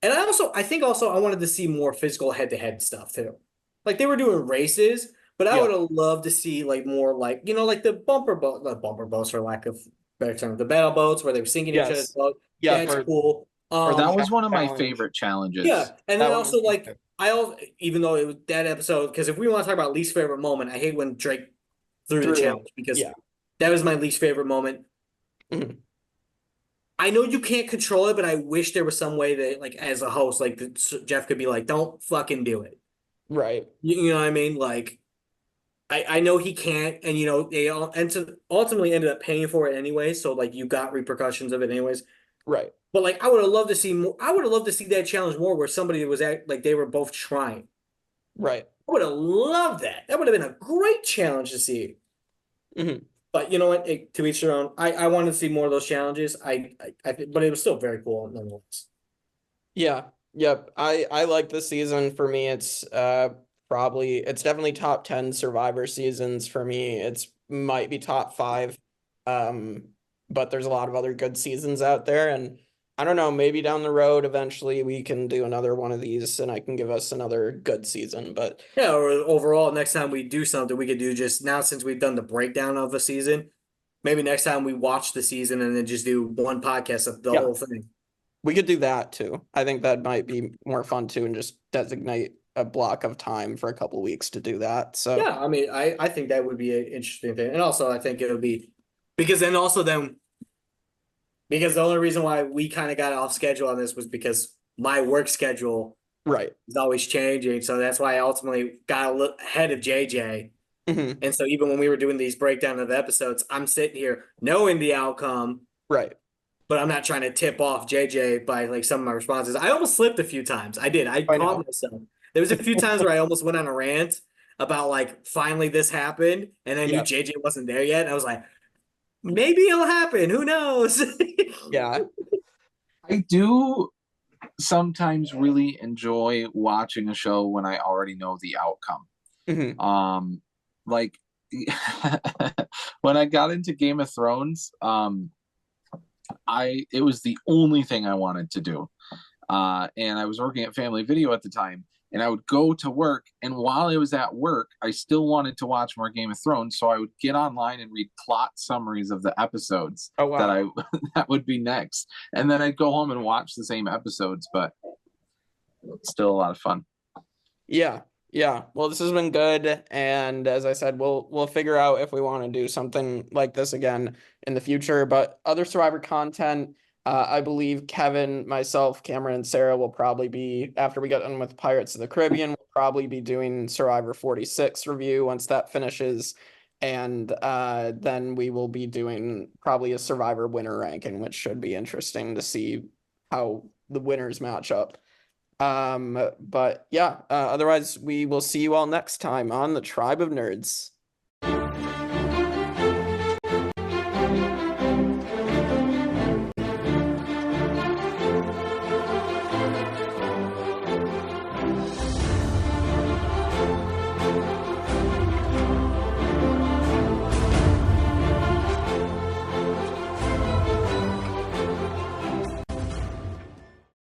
And I think also I wanted to see more physical head-to-head stuff too. Like they were doing races, but I Yeah. would have loved to see like more like, like the not bumper boats for lack of better term, the battle boats where they were sinking each other's Yes. boat. Yeah. That's cool. Or that was one of my Challenge. favorite challenges. Yeah, and That then one also was like I also, even though it was that episode, because if we want to talk about least favorite moment, I hate when Drake threw the through. challenge because Yeah. that was my least favorite moment. Mhm. I know you can't control it, but I wish there was some way that, like, as a host, like Jeff could be like, "Don't fucking do it." Right. You know what I mean? Like, I know he can't, and they ultimately ended up paying for it anyway. So like, you got repercussions of it anyways. Right. But like, I would have loved to see more. I would have loved to see that challenge more, where somebody was like they were both trying. Right. I would have loved that. That would have been a great challenge to see. Mhm. But you know what? To each their own. I wanted to see more of those challenges. But it was still very cool nonetheless. Yeah. Yep. I like this season. For me, it's definitely top 10 Survivor seasons for me. It's might be top 5. Um, but there's a lot of other good seasons out there, and I don't know, maybe down the road eventually we can do another one of these and I can give us another good season. But Yeah. Or overall, next time we do something, we could do just now since we've done the breakdown of a season. Maybe next time we watch the season and then just do one podcast of the yeah, whole thing. we could do that too. I think that might be more fun too, and just designate a block of time for a couple weeks to do that. So Yeah, I mean, I think that would be an interesting thing, and also I think it would be because because the only reason why we kind of got off schedule on this was because my work schedule right. is always changing. So that's why I ultimately got a little ahead of JJ. Mhm. And so even when we were doing these breakdown of the episodes, I'm sitting here knowing the outcome, Right. but I'm not trying to tip off JJ by like some of my responses. I almost slipped a few times. I did. I I caught know. myself. There was a few times where I almost went on a rant about like finally this happened, and I knew Yeah. JJ wasn't there yet. And I was like, maybe it'll happen. Who knows? Yeah. I do sometimes really enjoy watching a show when I already know the outcome. Mhm. Like when I got into Game of Thrones, it was the only thing I wanted to do. And I was working at Family Video at the time, and I would go to work, and while I was at work, I still wanted to watch more Game of Thrones, so I would get online and read plot summaries of the episodes Oh wow. that I that would be next, and then I'd go home and watch the same episodes, but it's still a lot of fun. Yeah. Yeah. Well, this has been good. And as I said, we'll figure out if we want to do something like this again in the future. But other Survivor content, I believe Kevin, myself, Cameron, and Sarah will probably be, after we get done with Pirates of the Caribbean, we'll probably be doing Survivor 46 review once that finishes. And then we will be doing probably a Survivor winner ranking, which should be interesting to see how the winners match up. But yeah, otherwise we will see you all next time on the Tribe of Nerds.